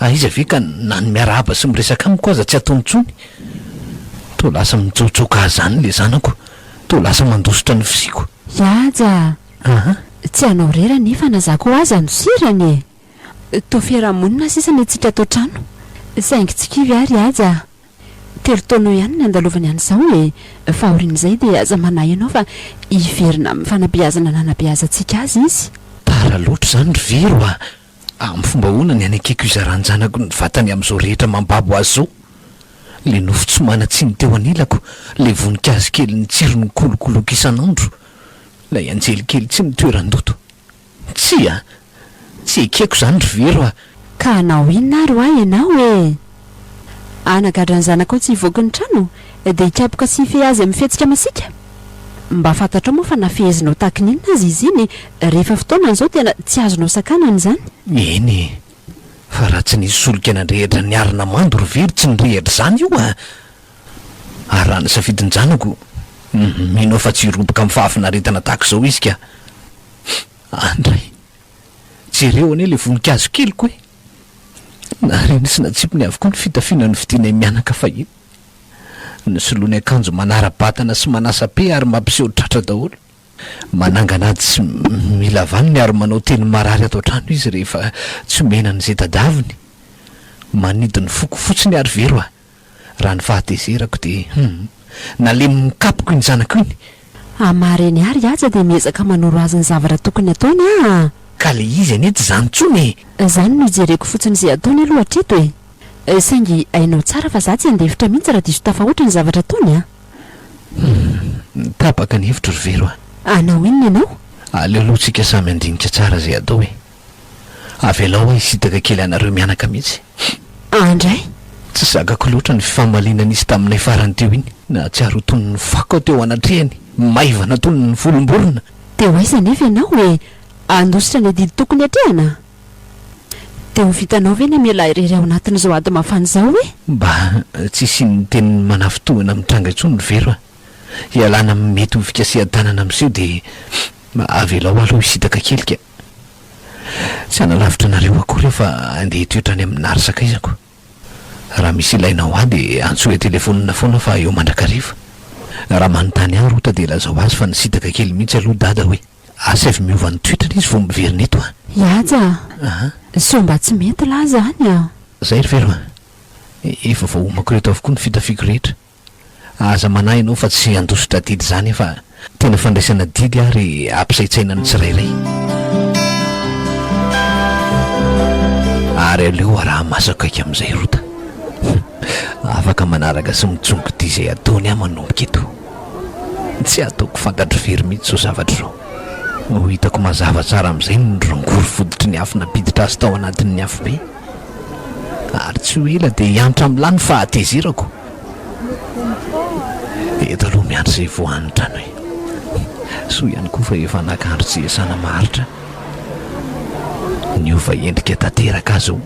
Izy ave ka na ny miarahaba sy miresaka amiko aza tsy ataony intsony. to lasa mitsotsoka zany le zanako, to lasa mandositra ny fisiko. Iaja tsy hanao rera nefa nazako aza no sirany to fiarahamonina sisa metsitra atao trano saingy tsikivy ary aja telo taonao ihany ny andalovany an'izao hoe fahorin'izay dia aza manahy ianao fa hiverina amin'ny fanabeazana nanabeazantsika azy izy. Tara loatra zany ry vero amin'ny fomba hoana ny anakeko izarany zanako ny vatany amin'izao rehetra mambabo azy zao. Le nofo-tsomana tsy ny teo anilako, le voninkazo kely ny tsirony kolokoloka isan'andro, lay anjelikely tsy mitoeran-doto. Tsy ekeko zany ry vero ka anao inona ary hoahy ianao anagadra ny zanakao tsy hivoaka ny trano dia hikapoka sy fe azy amin'ny fihetsika masika. Mba fantatrao moa fa nafehezinao takininona azy izy iny rehefa fotoana an'izao tena tsy azonao sakanany zany. Eny fa raha tsy nisy solika nandrehitra ny arina mando ry vero tsy nirehitra zany io ary raha nisafidiny zanako minao fa tsy hiroboka amin'ny fahafinaretana tahaka izao izy ka. Andray jereo anie le voninkazo keliko na reny sy natsipony avokoa ny fitafiana ny vidianay mianaka fahiny, ny soloany akanjo manara-batana sy manasa-pe ary mampiseho tratra daholo. Manangana ady sy mila vaniny ary manao teny marary atao trano izy rehefa tsy omena n'izay tadaviny. Manidiny foko fotsiny ary vero raha ny fahatezerako dia nalemy mikapoko iny zanako iny. Amareny ary aza dia miezaka manoro azy ny zavatra tokony ataony ka le izy anety zany tsony zany no ijereko fotsiny izay ataony aloha hatreto saingy ainao tsara fa za tsy andevitra mihitsy raha diso tafahoatra ny zavatra ataony tapaka ny hevitra ry vero anao inona ianao? Aleolohantsika samy andinika tsara zay atao avelao hisitaka kely anareo mianaka mihitsy. Andray tsy zakako loatra ny fifamaliana nisy taminay farany teo iny, na tsy ary tony ny fako teo anatrehany maivana tony ny volomborona. Teo aiza nefa ianao andositra ny adidy tokony atrehana? Teo vitanao ve ny miala irery ao anatin'izao ady mafana izao mba tsy siny teny manafitohana mitranga intsony ry vero ialana mety ho fikasea-tanana amin'izeo dia avelao aloha hisitaka kelika. Tsy analavitra nareo akory fa andeha hitoetrany amin'ny narisakaizako. Raha misy ilainao ady antsoe telefonina foana fa eo mandrakariva. Raha manontany ahy rota dia lazao azy fa nisitaka kely mihitsy aloha dada hoe asa avy miova ny toetrana izy vao miverina eto Iaja so mba tsy mety lahy zany zay ry vero efa vahoamako reto avokoa ny fitafiko rehetra. Aza manahy ianao fa tsy andositra didy zany fa tena fandraisana didy ary ampisaitsaina ny tsirairay. Ary aleo raha masakaiky amin'izay rota afaka manaraka sy mitsongo dia izay ataony ahy manomboka eto. Tsy ataoko fantatro very mihitsy zao zavatra zao. Ho hitako mazava tsara amin'izay ny rongory foditry ny afo napiditra azy tao anatin'ny afo be ary tsy ho ela dia hiantra amin'ilany fahatezerako. Eto aloha miandry izay voan'ny trano so ihany koa fa efa nakandro tsy hiasana maharitra niova endrika tanteraka azy ao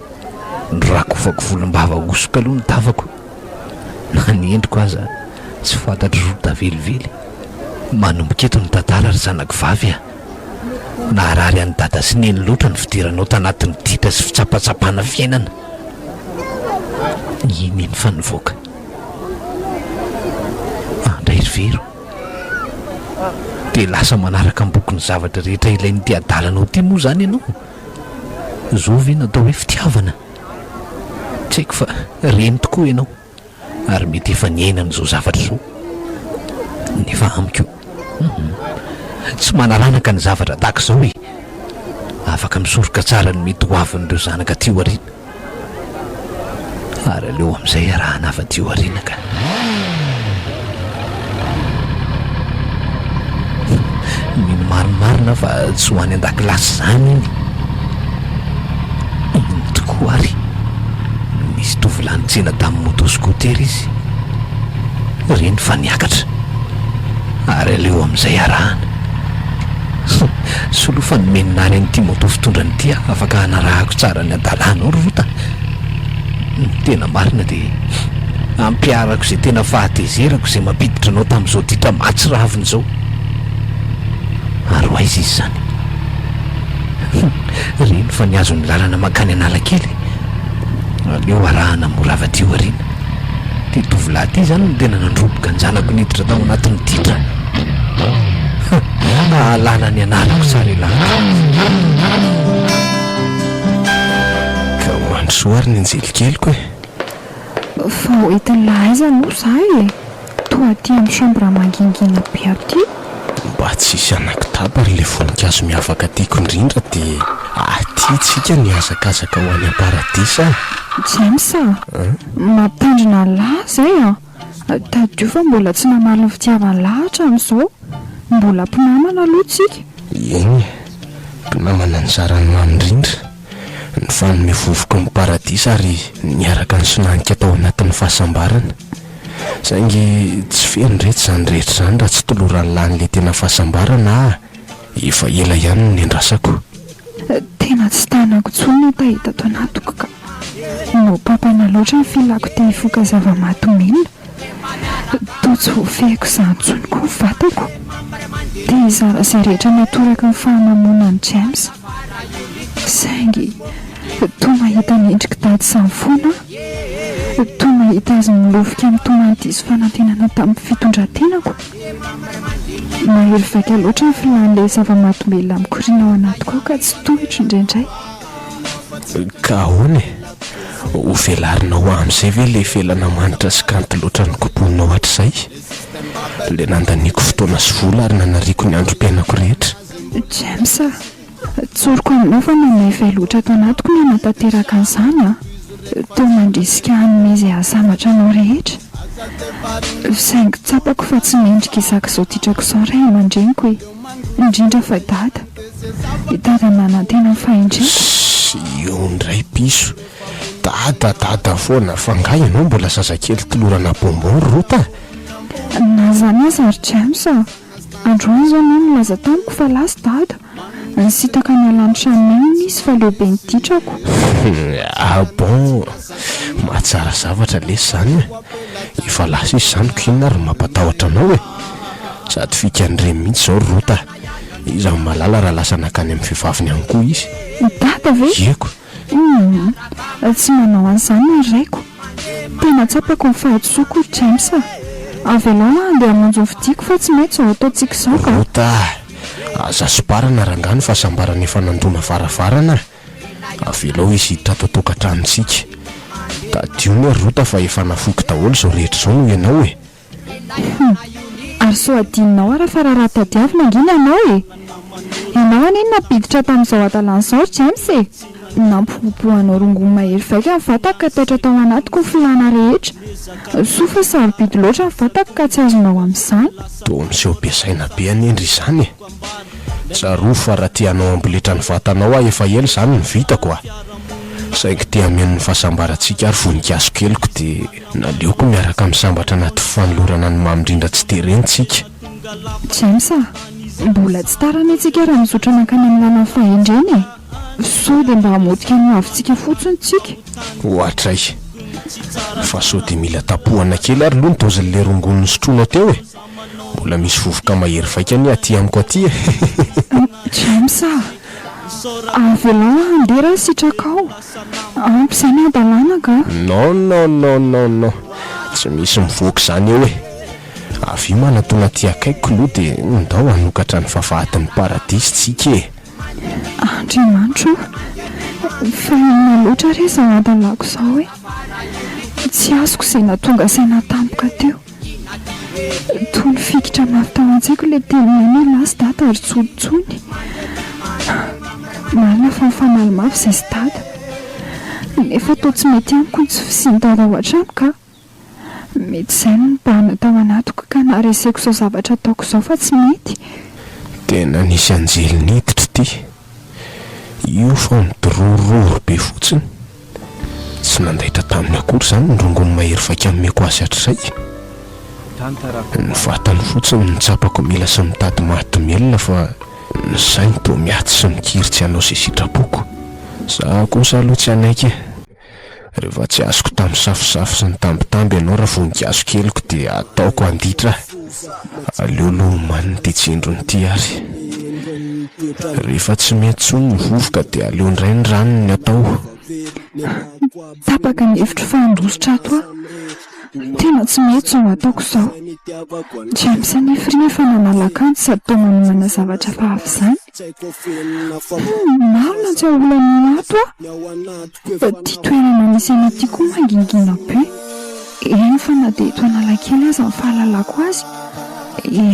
nrakofako volom-bava osoka aloha ny tavako na ny endriko aza tsy fantatro rota velively. Manomboka eto ny tantara ry zanako vavy naharary any dada sy neny loatra ny fidiranao tanatin'ny ditra sy fitsapatsapana fiainana. Ineny fa nivoaka andray ry vero dia lasa manaraka ambokony zavatra rehetra ilainy ty adalanao ty moa zany ianao. Zao ve natao hoe fitiavana? Tsy haiko fa reny tokoa ianao ary mety efa niainan'izao zavatra zao nefa amiko tsy manaranaka ny zavatra tahaka izao afaka misoroka tsara ny mety hoavin'ireo zanaka tio arina ary aleo amin'izay raha nafa-tio arina ka mino marimarina fa tsy ho any an-dakilasy zany iny tokoa ary nisy tovolany tsena tamin'ny motoskotera izy reny fa niakatra ary aleo amin'izay arahana solofa nomeninany an'ity moto fitondrany ity afaka hanarahako tsara ny adalana ao rota. Tena marina dia ampiarako izay tena fahatezerako izay mampiditra anao tamin'izao ditra matsy raviny izao ary ho aiza izy zany reny fa niazo ny lalana makany analakely aleo arahana morava tio arina ty tovolahy ty zany no tena nandroboka anjanako niditra tao anatin'ny ditra. Alana ny anarako tsara ilana. Ka mandrosoary ny anjelikeliko fa hoentin'ny lahaiza no zahay toa aty amin'ny chambre mangingina be aty. Mba tsisy anankitaba ary le voninkazo miavaka tiako indrindra dia aty tsika ny azakazaka ho any am-paradisa. James mampitandrina lahy zay tadio fa mbola tsy namaly ny fitiavany lahatra amin'izao. Mbola mpinamana aloha tsika. Eny mpinamana ny zarany mamindrindra ny fanome vovoka ny paradisa ary niaraka ny sinanika tao anatin'ny fahasambarana. Saingy tsy feno rehetra zany rehetra zany raha tsy toloran'ny lany le tena fahasambarana efa ela ihany ny andrasako. Tena tsy tanako tsony tahita to anatoko ka no papana loatra ny filako te hifoka zava-mahatomena. To tsy voafehiko izany tsony koa ny vatako. Dia izara izay rehetra matoraka ny fahamamonan'ny James. Saingy toa mahita ny endriky dady sanfoana. Toa mahita azy milofika amin'ny tomantisy fanantenana tamin'ny fitondrantenako. Mahery vaika loatra ny filan'ilay zava-mahatomela mikoriana ao anatiko ao ka tsy tohitro indraindray. Ka ahoana ho velarinao amin'izay ve ilay felana manitra sy kanto loatra ny koponao hatr'izay? Le nandaniako fotoana sy vola ary nanariako ny androm-piainako rehetra. James tsoriko aminao fa nanayfay loatra ato anatiko ny hanatanteraka an'izany toa mandrisika hanome ahasambatra anao rehetra. Saingy tsapako fa tsy mendrika izak'izao titrako izao ray aman-dreniko indrindra fa dada dada manantena fahendrena. Io indray piso dada foana fa ngahy ianao mbola zazakely tolorana bonbon rota. Na zany aza ary James androany zao no nilaza tamiko fa lasy dada nisitaka ny alanitra amin'iny izy fa lehibe ny titrako. Bon mahatsara zavatra lesy zany efa lasa izy zany koinona ary mampatahotra anao sady fikandre mihitsy zao rota izy malala raha lasa nakany amin'ny vehivaviny ihany koa izy. Dada ve? Eko tsy manao an'izany ny raiko. Tena tsapako ny fahatsoako James avy alao andeha hamonjy ny fidiko fa tsy mety zao ataontsika izao ka. Rota aza soparana rangano fahasambarana efa nandona varavarana avy alao izy hiditra tokantranintsika. Tadio ny rota fa efa nafoky daholo zao rehetra zao no ianao ary so adinonao raha fa raha tadiavina angina ianao ianao aniny napiditra tamin'izao adalan'izao James nampipopohanao rongony mahery vaika ny vatako ka taitra tao anatiko ny filana rehetra. Sofa sarobidy loatra ny vatako ka tsy azonao amin'izany. To miseho besaina be anendry izany tsaro fa raha tianao amboletra ny vatanao efa ela zany ny vitako saingy te hameno ny fahasambarantsika ary voninkazo keliko dia naleoko miaraka misambatra anaty fanolorana ny mamindrindra tsy terenitsika. James mbola tsy tarany antsika raha mizotra mankany amin'ny lalany fahendreny so dia mba hamodika ny avintsika fotsiny tsika. Ohatray fa so dia mila tapohana kely ary aloha nitaozin'ilay rongon'ny sotroina teo mbola misy vovoka mahery vaika ny aty amiko aty James avy alao handera sitrakao ampizay ny adalana ka. Non tsy misy mivoaka izany eo avy manatona ty akaiko loha dia ndao hanokatra ny fahafahatin'ny paradisy tsika Andriamanitro fa inona loatra re izao adalako izao tsy azoko izay natonga saina tampoka teo. Toy ny fikitra mafy tao an-tsaiko ilay teninay lasy dada ary tsoditsony marina fa mifanaly mafy izay sy dada nefa toa tsy mety amiko ny tsy fisiany dada ao an-trano ka mety izay no nibahana tao anatiko ka nahareseko izao zavatra ataoko izao fa tsy mety. Tena nisy anjely niditra ty io fa midorororo be fotsiny tsy nandaitra taminy akory zany ny rongony mahery vaika amin'meko azy hatrizay. Ny vatany fotsiny nitsapako mila sy mitady mahatomelona fa ny sainy toa miaty sy mikiritsy anao izay sitrapoko. Za kosa aloha tsy anaiky rehefa tsy azoko tamin'ny safosafo sy ny tambitamby ianao raha voninkazo keliko dia ataoko anditra aleoloha omaniny ty tsindrony ty ary rehefa tsy mety tsony ny vovoka dia aleo indray ny ranony atao. Tapaka ny hevitro fahandrosotra ato tena tsy mety zao ataoko zao. James anefrina fa nanalakanto sady tao manomana zavatra fahafa izany. Marina tsy aolany ato a ty toerana misy any aty koa mangingina be. Eny fa na dia eto Analakely aza ny fahalalako azy,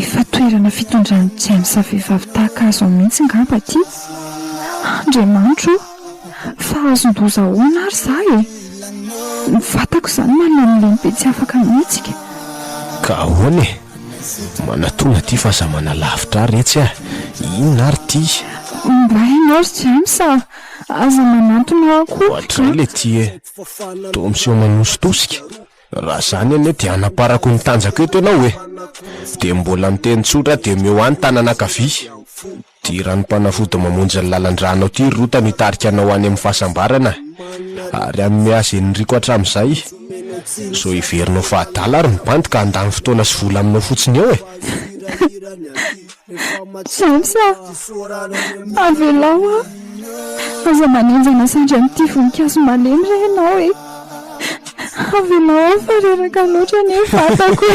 efa toerana fitondrany James vehivavy tahaka azo mihitsy ngamba ty. Andriamanitro, fa azon-doza ahoana ary za ny vatako izany malemilemy be tsy afaka mihitsika. Ka ahoana e, manatona ty fa za manalavitra retsy a, inona ary ty? Mba ino ary James aza manantona ako. Ohatray le ty e, to miseho manositosika. Raha zany ane dia anaparako ny tanjako eto ianao e, dia mbola miteny tsotra dia meo any tanan'ankavia. Tirany mpanafody mamonjy ny lalan-dranao ty rota nitarika anao any amin'ny fahasambarana, ary amin'ny azy enyriko hatramin'izay so iverinao fahadala ary mibandy ka andany fotoana sy vola aminao fotsiny eo e. James avelao aza manenjana sandry amin'ity voninkazo malemy re ianao e. Avelao fa reraka loatra ny vatako e.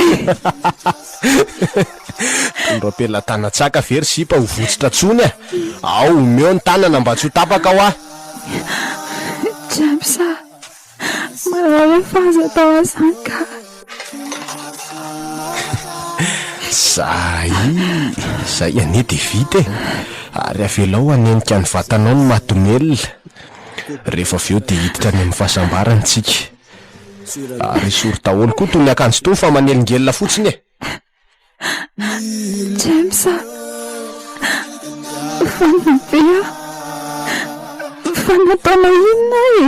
Tondro ampelatana-tsaka very sipa ho votsitra tsony a. Ao meo ny tanana mba tsy ho tapaka ao a. James manao hoe fahaza tao azany ka. Zay ane dia vita e, ary avelao anenika ny vatanao ny matomelona. Rehefa aveo dia hiditra any amin'ny fahasambarana tsika, ary sory daholo koa toy ny akanjo to fa manelingelina fotsiny e. James fanabea fa nataonao inona e,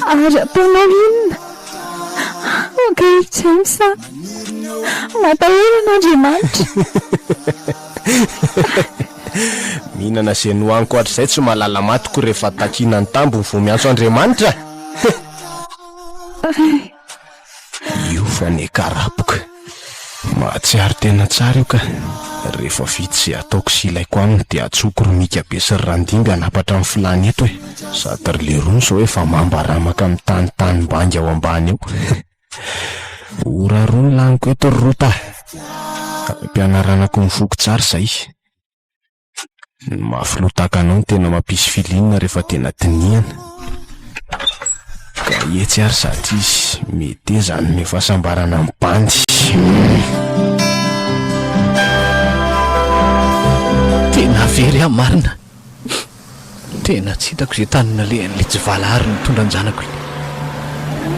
ary ataonao inona? Okay James, matahoran'Andriamanitra. Mihinana izay nohaniko hatrizay tsy mahalala matoko rehefa takina ny tambo vao miantso Andriamanitra. Io fa ne karapoka mahatsiaro tena tsara io ka. Rehefa vita izay ataoko sy ilaiko aminy dia atsoko romika be sy randinga napatra amin'ny filany eto e, sady ry lerono zao efa mambaramaka amin'ny tany-tany-bangy ao ambany eo. Ora roa ny laniko eto ry rota, ampianaranako mifoko tsara izay. Ny mafilotaka anao ny tena mampisy filinina rehefa tena tinihana. Ka etsy ary sady izy mety zany ny fahasambarana amin'ny bandy. Tena very aho marina, tena tsy hitako izay tanina le tsy valahary mitondra ny zanako.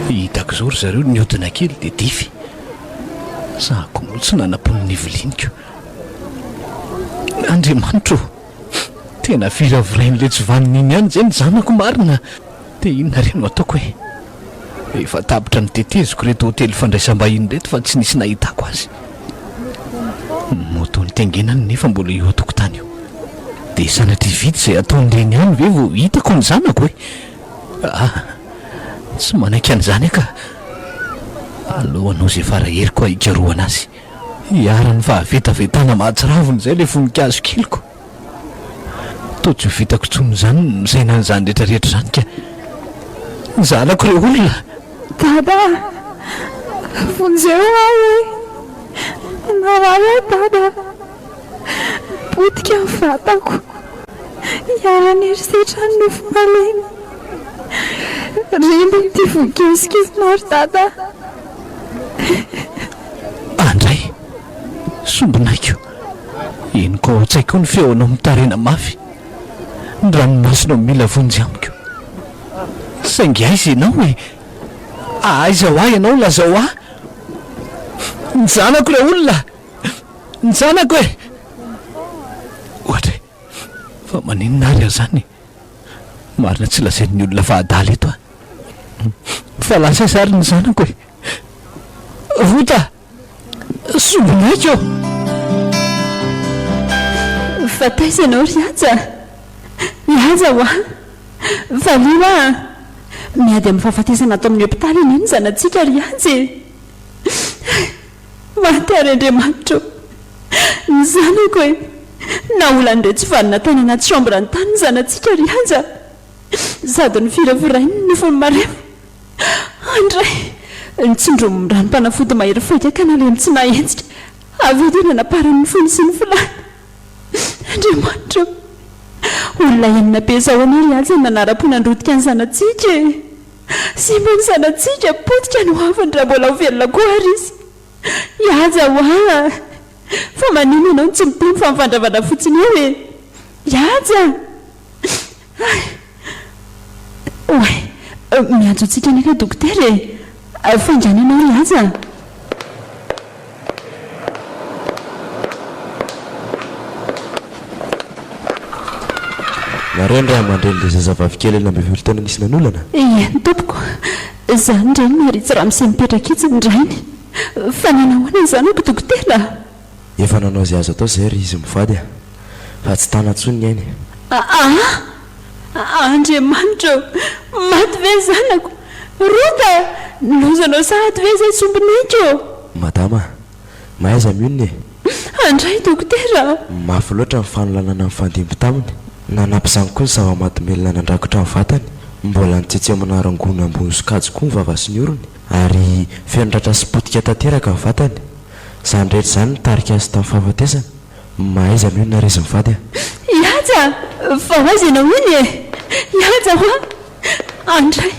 Hitako zao ry zareo ny hodina kely dia dify, sahako moa tsy nanam-pony ny viliniko. Andriamanitro, tena firavirain'le tsy vaniny ihany izay ny zanako marina. Dia inona reno ataoko e? Efa tapitra ny teteziko reto hotely fandraisam-bahiny reto fa tsy nisy nahitako azy. Moto ny tengenany nefa mbola eo an-tokotany io. Dia sanatry vita izay ataon'ireny ihany ve vao hitako ny zanako e? Tsy manaiky an'izany ka. Alohanao izay faraheriko hikaroana azy, hiara-ny fahavetaventana mahatsiravony izay le voninkazo keliko. To tsy ho vitako tsony izany misaina an'izany rehetrarehetra izany ka. Zanako ireo olona. Dada, vonjeo aho e. Narara dada, potika ny vatako, hiara-ny herisetra ny nofo malemy. Rimbo ty voninkazo dada. Andray, sombinaiko, eny koa ao tsaiko ny feonao mitarena mafy. Ny ranomasinao mila vonjy amiko. Saingy aiza ianao e? Aiza ho ahy ianao lazao ahy? Ny zanako ilay olona, ny zanako e! Ohatra fa maninona ary aho zany? Marina tsy lazain'ny olona fahadala eto fa lasa sary ny zanako e. Vota, sombinaiko. Fa taiza ianao ry Iaza ho ahy, valina miady amin'ny fahafatesana atao amin'ny hopitaly iny ny zanantsika ry Iaza e. Maty ary Andriamanitro, ny zanako e, na olany re tsy valina tany anaty chambre ny tany ny zanantsika ry Iaza, sady ny firavirainy ny nofony maremo. Andray, nitsindro ranom-panafody mahery faika ka nalemy tsy nahentsika avy edy nanaparan'ny fony sy ny filany andriamanitra olona enina be zao any azy nanara-ponandrotika ny zanatsika sy mba ny zanatsika potika no avany raha mbola ho velona koa ary izy iaja hoa fa manino ianao ny tsy miteny fa mivandravandra fotsiny eo e iaja oe miantso antsika naka dokotera e faindrany ianao iaja nareo ndray amandreny le zazavavikely lambe fiorotana nisy nanolana ny tompoko zany ndrany maritsy raha mise mipetraka itsy ndrainy fa nanahoana izanako dokotera efa nanao azy azo atao zay ry izy mivady fa tsy tanatsony ny ainy andriamanitra maty ve zanako rota nozanao sahady ve zay sombinaiko madama mahaiza mionny andray dokotera mafy loatra ny fanolanana ny fandimby taminy nanampy zany koa ny zava-mahadomelona nandrakotra ny vatany mbola nitsetsy amanarangona ambony sokajy koa ny vava sy ny orony ary fenondratra sypotika tanteraka ny vatany zany rehetra zany nitarika azy tamin'ny fahafatesana mahaiza mionina rezy mivady iaja fa hoazy ianao iny e iaja hoa andray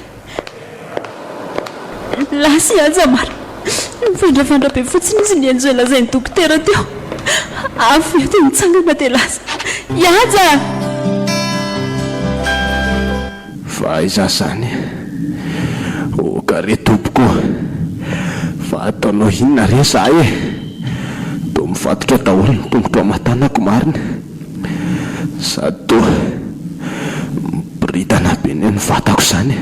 lasy iaja maro mivandravandra be fotsiny izy ny enjeo lazay ny dokotera teo afo eo teo mitsangana de lasa iaja fa iza zany okare tompoko fa ataonao inona re zahay e to mifatotra daholo ny tongotra amatanako marina sady to miboritana be ny vatako zany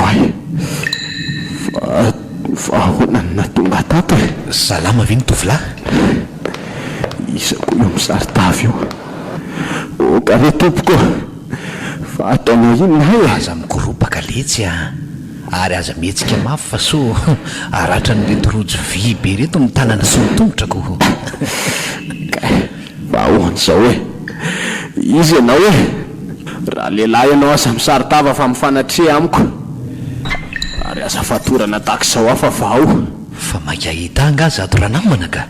oy fa honany natonga tato e salama ve ny tovolahy isako io misaritavy io okare tompoko fa ataonao inona e aza mikoropaka letsy ary aza mihetsika mafy fa so aratra nyreto rojo vy be reto ny tanana sy mitongotrako fa ahoany zao e izy ianao e raha lehilahy ianao aza misaritava fa mifanatre amiko ary aza fatorana tahaka zao afa vao fa makahita anga aza ato ranamana ka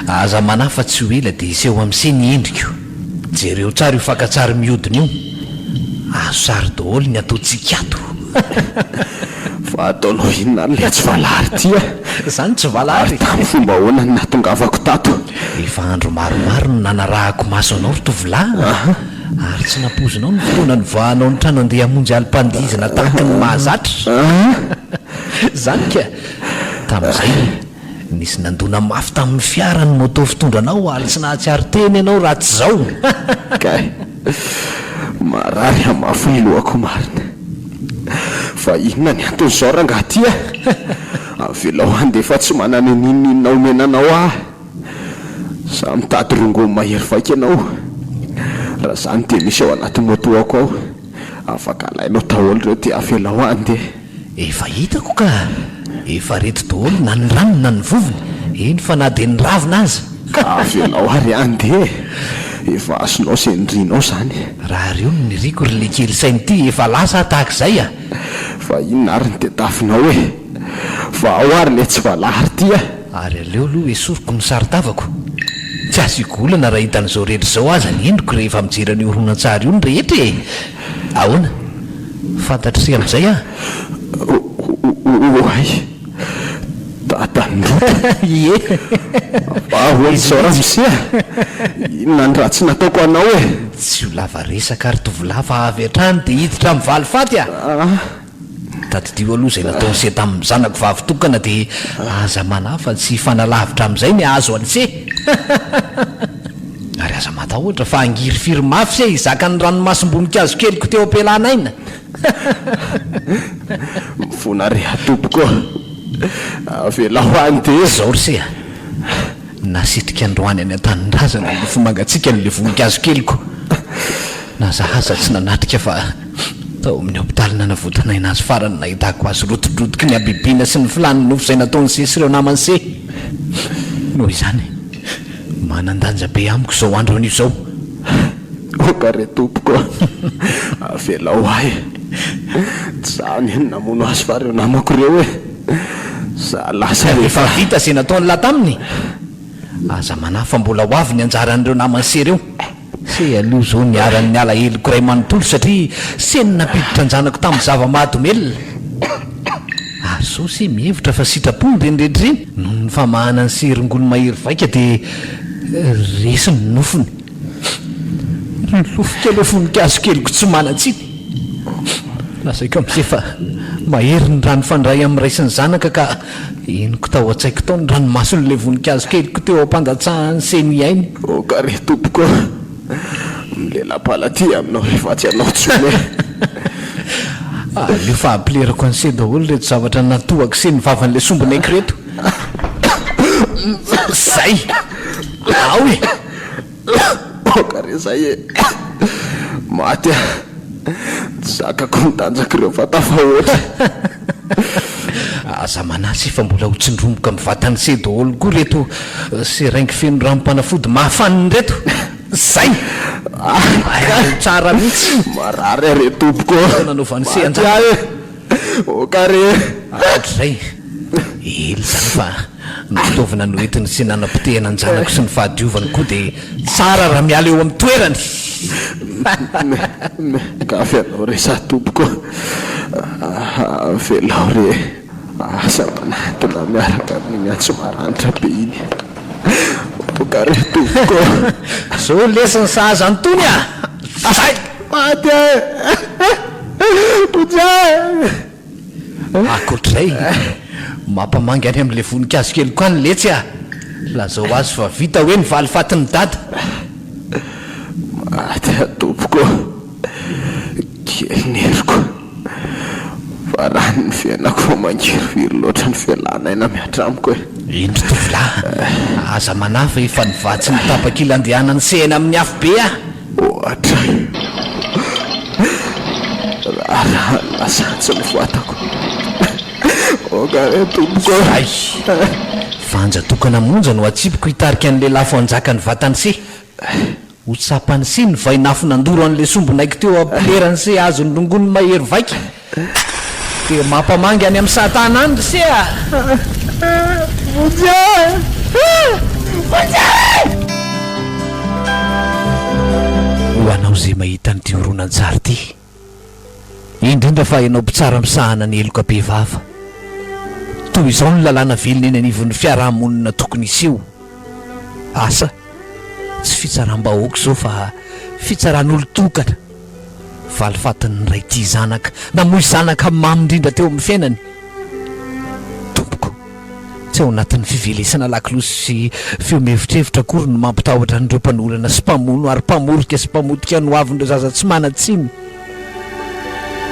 aza manafa tsy ho ela dia iseho amin'se ny endriko jereo tsara io fankatsary miodina io azo sary daholo ny ataontsika ato fa ataonao inona nyle tsy valary tya zany tsy valary tamin'ny fomba hoana ny natongavako tato efa andro maromaro no nanarahako maso anao ry tovolahy ary tsy napozinao ny fotoana ny voahanao ny trano andeha hamonjy alim-pandizana tahaka ny mahazatra zany ka tamin'izay nisy nandona mafy tamin'ny fiara ny moto fitondranao ary tsy nahatsiary teny ianao raha tsy zao kay marary amafo ny lohako marina fa inona ny antony zao ranga tya avelao any de fa tsy manana ninina omenanao sa mitady rongo mahery vaika ianao raha zany de misy ao anaty motoako ao afaka alainao daholo reo ty avelao any de efa hitako ka efa reto daholo na ny ranony na ny vovony eny fa na de ny ravina azy ka avelao ary any de efa azonao sy ndrinao zany raha reo ny riko ry le kely sainy ty efa lasa tahaka izay fa inona ary ny tetafinao e fa ao ary le tsy valary tya ary aleo aloha esoroko ny saritavako tsy asiko olana raha hitan'izao rehetra zao aza ny endriko rehefa mijerany horonan-tsary io ny rehetra e ahoana fantatry sy amin'izay oay tatandrota ie ahoan'izao raha misy inona ny raha tsy nataoko anao e tsy ho lava resaka ary tovolahy fa avy hatrany de hiditra mivaly faty tadidio aloha zay nataony se tamin'ny zanako vavitokana de aza manafa tsy fanalavitra amin'izay ny azo an'se ary aza matahotra fa angiry firy mafy se izaka ny ranomasom-bonikazo keliko teo am-pelanaina mifona re atompoko avelao any de zao ry se nasitrika androany any an-tanin-drazana nofo mangatsika n'le vonikazo keliko na zahaza tsy nanatrika fa tao amin'ny hopitaly nanavotanaina azy farany nahitako azy rotodrotiky ny abibina sy ny filany nofo zay nataony se sy ireo namany se noho izany manandanja be amiko zao andro an'io zao Okare tompoko. Avelao ahy. Zany namono azy fa reo namako reo hoe za lasa rehefa vita zay nataony laha taminy. Aza manafa mbola ho avy ny anjaran'ireo namany sereo. Se aloha zao niaran'ny ala heliko ray manontolo satria seny napiditra anjanako tamin'ny zava-mahadomelona. Azo sy mihevitra fa sitrapony renydrendry reny noho ny famahana ny serongolo mahery vaika dia resiny nofony. Nylofika aloha voninkazo keliko tsy manatsiny. Lasaiko amin'izay fa mahery ny rano fandray amin'ny raisiny zanaka ka eniko tao an-tsaiko tao ny ranomason'ilay voninkazo keliko teo am-pandatsahan'ny seniainy. Okare tompoko. Milela-palaty aminao rehefa tsy anao tsony. Leo fa ampilerako an'se daholo reto zavatra natoako se ny vavan'ilay sombinaiko reto. Zay ao e. Okare zay e. Maty a. Zakako nitanjaka ireo fatafahoatra. Aza manasy fa mbola hotsindromoka mivatany se daholo koa reto se raingy feno ranom-panafody mahafaniny reto. Zay tsara mihitsy. Marary are tompoko. Nanaovan'ny se anjara. Okare zay ely zany fa nitaovana noentiny sy nanam-potehana ny zanako sy ny fahadiovany koa dia tsara raha miala eo amin'ny toerany. Kafy anao re sa tompoko. Velao re asa manatona miaraka amin'ny miantso maranitra be iny. Okare tompoko. Zao lesiny sahaza antony a. Zay maty akoatr'izay mampamangy any amin'ilay voninkazo kely koa ny letsy a. Lazao azy fa vita hoe ny valifatin'ny dada. Maty tompoko. Kely neriko fa raha ny fiainako mangiriviry loatra ny fialana aina miatramiko e. Indro tovolahy aza manafa efa nivatsy ny tapakila andehanany sehana amin'ny afo be a. Ohatra raha lasatsy ny vatako. Okare tompoko. Ay vanja tokana monja no atsipiko hitarika an'le lafo anjaka ny vatany se. Ho tsapany se ny vainafo nandoro an'le sombonaiko teo ampilerany se azo ny longony mahery vaika. Dia mampamangy any amin'ny satanandro se a. Ho anao zay mahita nyity horonan-tsary ty, indrindra fa ianao mpitsara misahana ny heloka be vava. Toy izao ny lalàna velona eny anivon'ny fiarahamonina tokony iseho. Asa tsy fitsaram-bahoaka izao fa fitsaran'olo tokana. Valifatin'ny ray ty zanaka namoy zanaka mamindrindra teo amin'ny fiainany. Tompoko tsy ao anatin'ny fivelesana lakilosy sy feomevitrevitra kory no mampitahotra n'ireo mpanorana sy mpamono ary mpamorika sy mpamotika no avindreo zaza tsy mana-tsiny.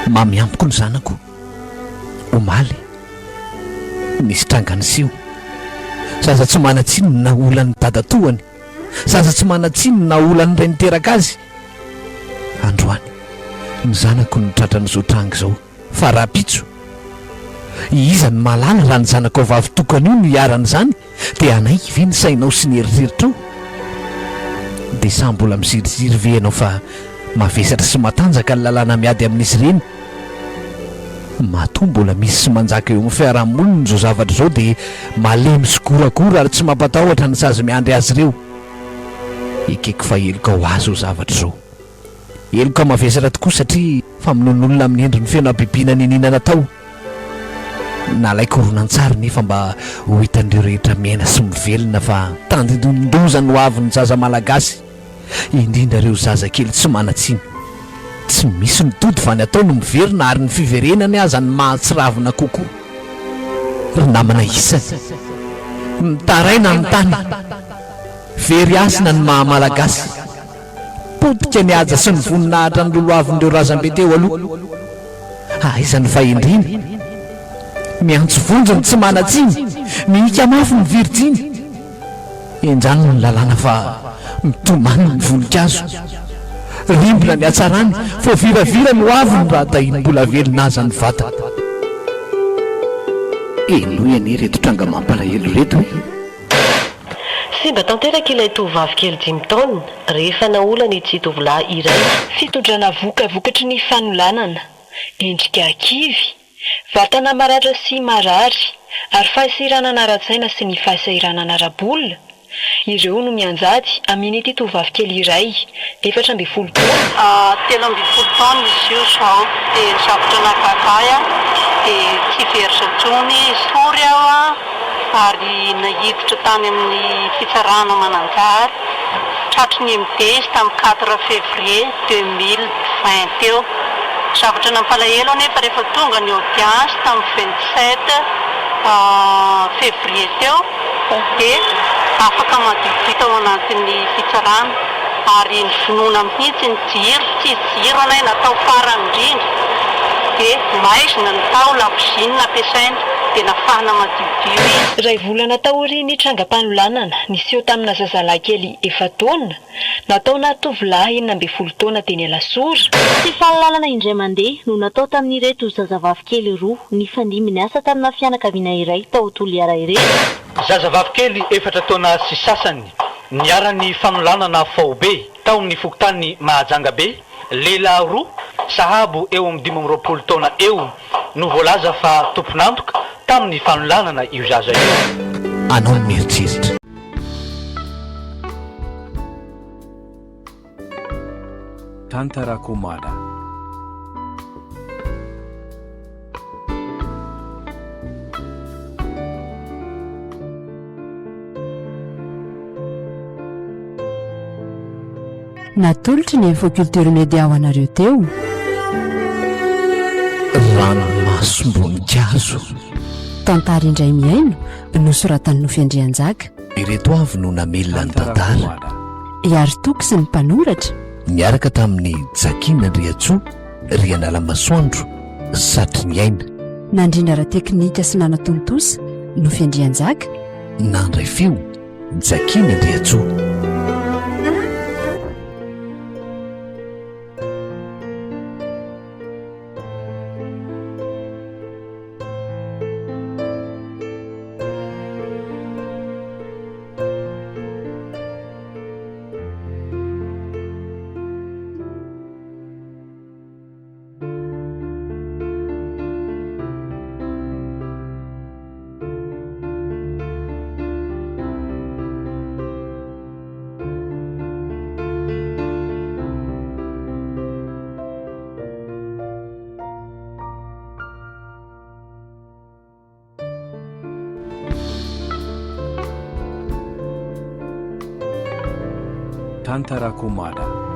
Mamy ampiko ny zanako omaly nisy trangany sio. Zaza tsy mana-tsiny na olan'ny dadatoany. Zaza tsy mana-tsiny na olan'ny ray niteraka azy. Androany ny zanako ny tratran'izao trangy izao fa raha-pitso. Iza ny malala raha ny zanako vavy tokany io no hiaran'izany dia anaiky ve ny sainao sy ny eritreritro. Dia sa mbola miziriziry ve ianao fa mavesatra sy matanjaka ny lalàna miady amin'izy ireny. Matoa mbola misy sy manjaka eo amin'ny fiarahamonina izao zavatra izao dia malemy sy korakora ary tsy mampatahotra ny sazy miandry azy ireo. Ekeko fa heloka ho azy ho zavatra izao. Heloka mavesatra tokoa satria famonon'olona amin'ny endriny fianabibina ny ninana tao. Nalaiko horonan-tsary nefa mba ho hitan'ireo rehetra miaina sy mivelona fa tandindondoza no avin'ny zaza malagasy, indrindra ireo zaza kely tsy mana-tsiny. Tsy misy nitody fa ny atao no miverina ary ny fiverenany aza ny mahatsiravina kokoa. Ry namana isany mitaraina ny tany, very asina ny maha-malagasy, potika ny aja sy ny voninahitra ny lolo avin'ireo razam-be teo aloha. Aiza ny fahendriny, miantso vonjony tsy mana-tsiny, mihika mafy ny viritsiny. Enjano ny lalàna fa mitomany ny voninkazo, rimbona ny hatsarany, fo viravira no aviny raha dahiny mbola velona aza ny vata. Elo ane reto tranga mampalahelo reto e. Simba tanteraka ilay tovovavy kely 5 taona rehefa naolana ity tovolahy iray. Fitondrana vokavokatry ny fanolanana, endrika kivy, vatana maratra sy marary, ary fahasiranana ara-tsaina sy ny fahasiranana ara-bolona. Ireo no mianjady amin'ity tovovavy kely iray 14 taona. 13 taona izy io zao dia zavatra nakakaya dia tsy veritra tsony sory aho ary nahiditra tany amin'ny fizarana mananjary tratry ny MDS tamin'ny 4 février 2020 eo. Zavatra nampalahelo nefa rehefa tonga ny audience tamin'ny 27 février teo dia afaka madidita ao anatin'ny fizarana ary ny vonoana mihitsy ny jiro, tsy jiro anay natao farany indrindra dia maizina ny tao lakoziny nampiasaina dia nafahana madidio izy. Ray volana taoriany trangam-panolanana niseho tamina zazalahy kely 4 taona nataona tovolahy 12 taona teny Alasora. Tsy fanolanana indray mandeha no natao tamin'ireto zazavavy kely roa nifandimby ny asa tamina fianakaviana iray tao Toliara ireto. Zazavavy kely 4 taona sy sasany niara-ny fanolanana faobe tao amin'ny fokotany mahajanga be. Lehilahy roa sahabo eo amin'ny 20 taona eo no voalaza fa tomponantoka tamin'ny fanolanana io zaza io. Anao ny mieritreritra. Tantarako Mada. Natolotry ny infoculture média ho anareo teo. RANOMASOM-BONINKAZO. Tantara indray mihaino nosoratan'ny Nofy-Andrianjaka. Ireto avy no namelona ny tantara. Iary toko sy ny mpanoratra Niaraka tamin'ny Chaine Riatso, Rianala Masoandro, Satry ny aina. nandrindra ara-teknika sy nanatontosa Nofy-Andrianjaka. Nandray feo Chaine Riatso. Tantarako Mada.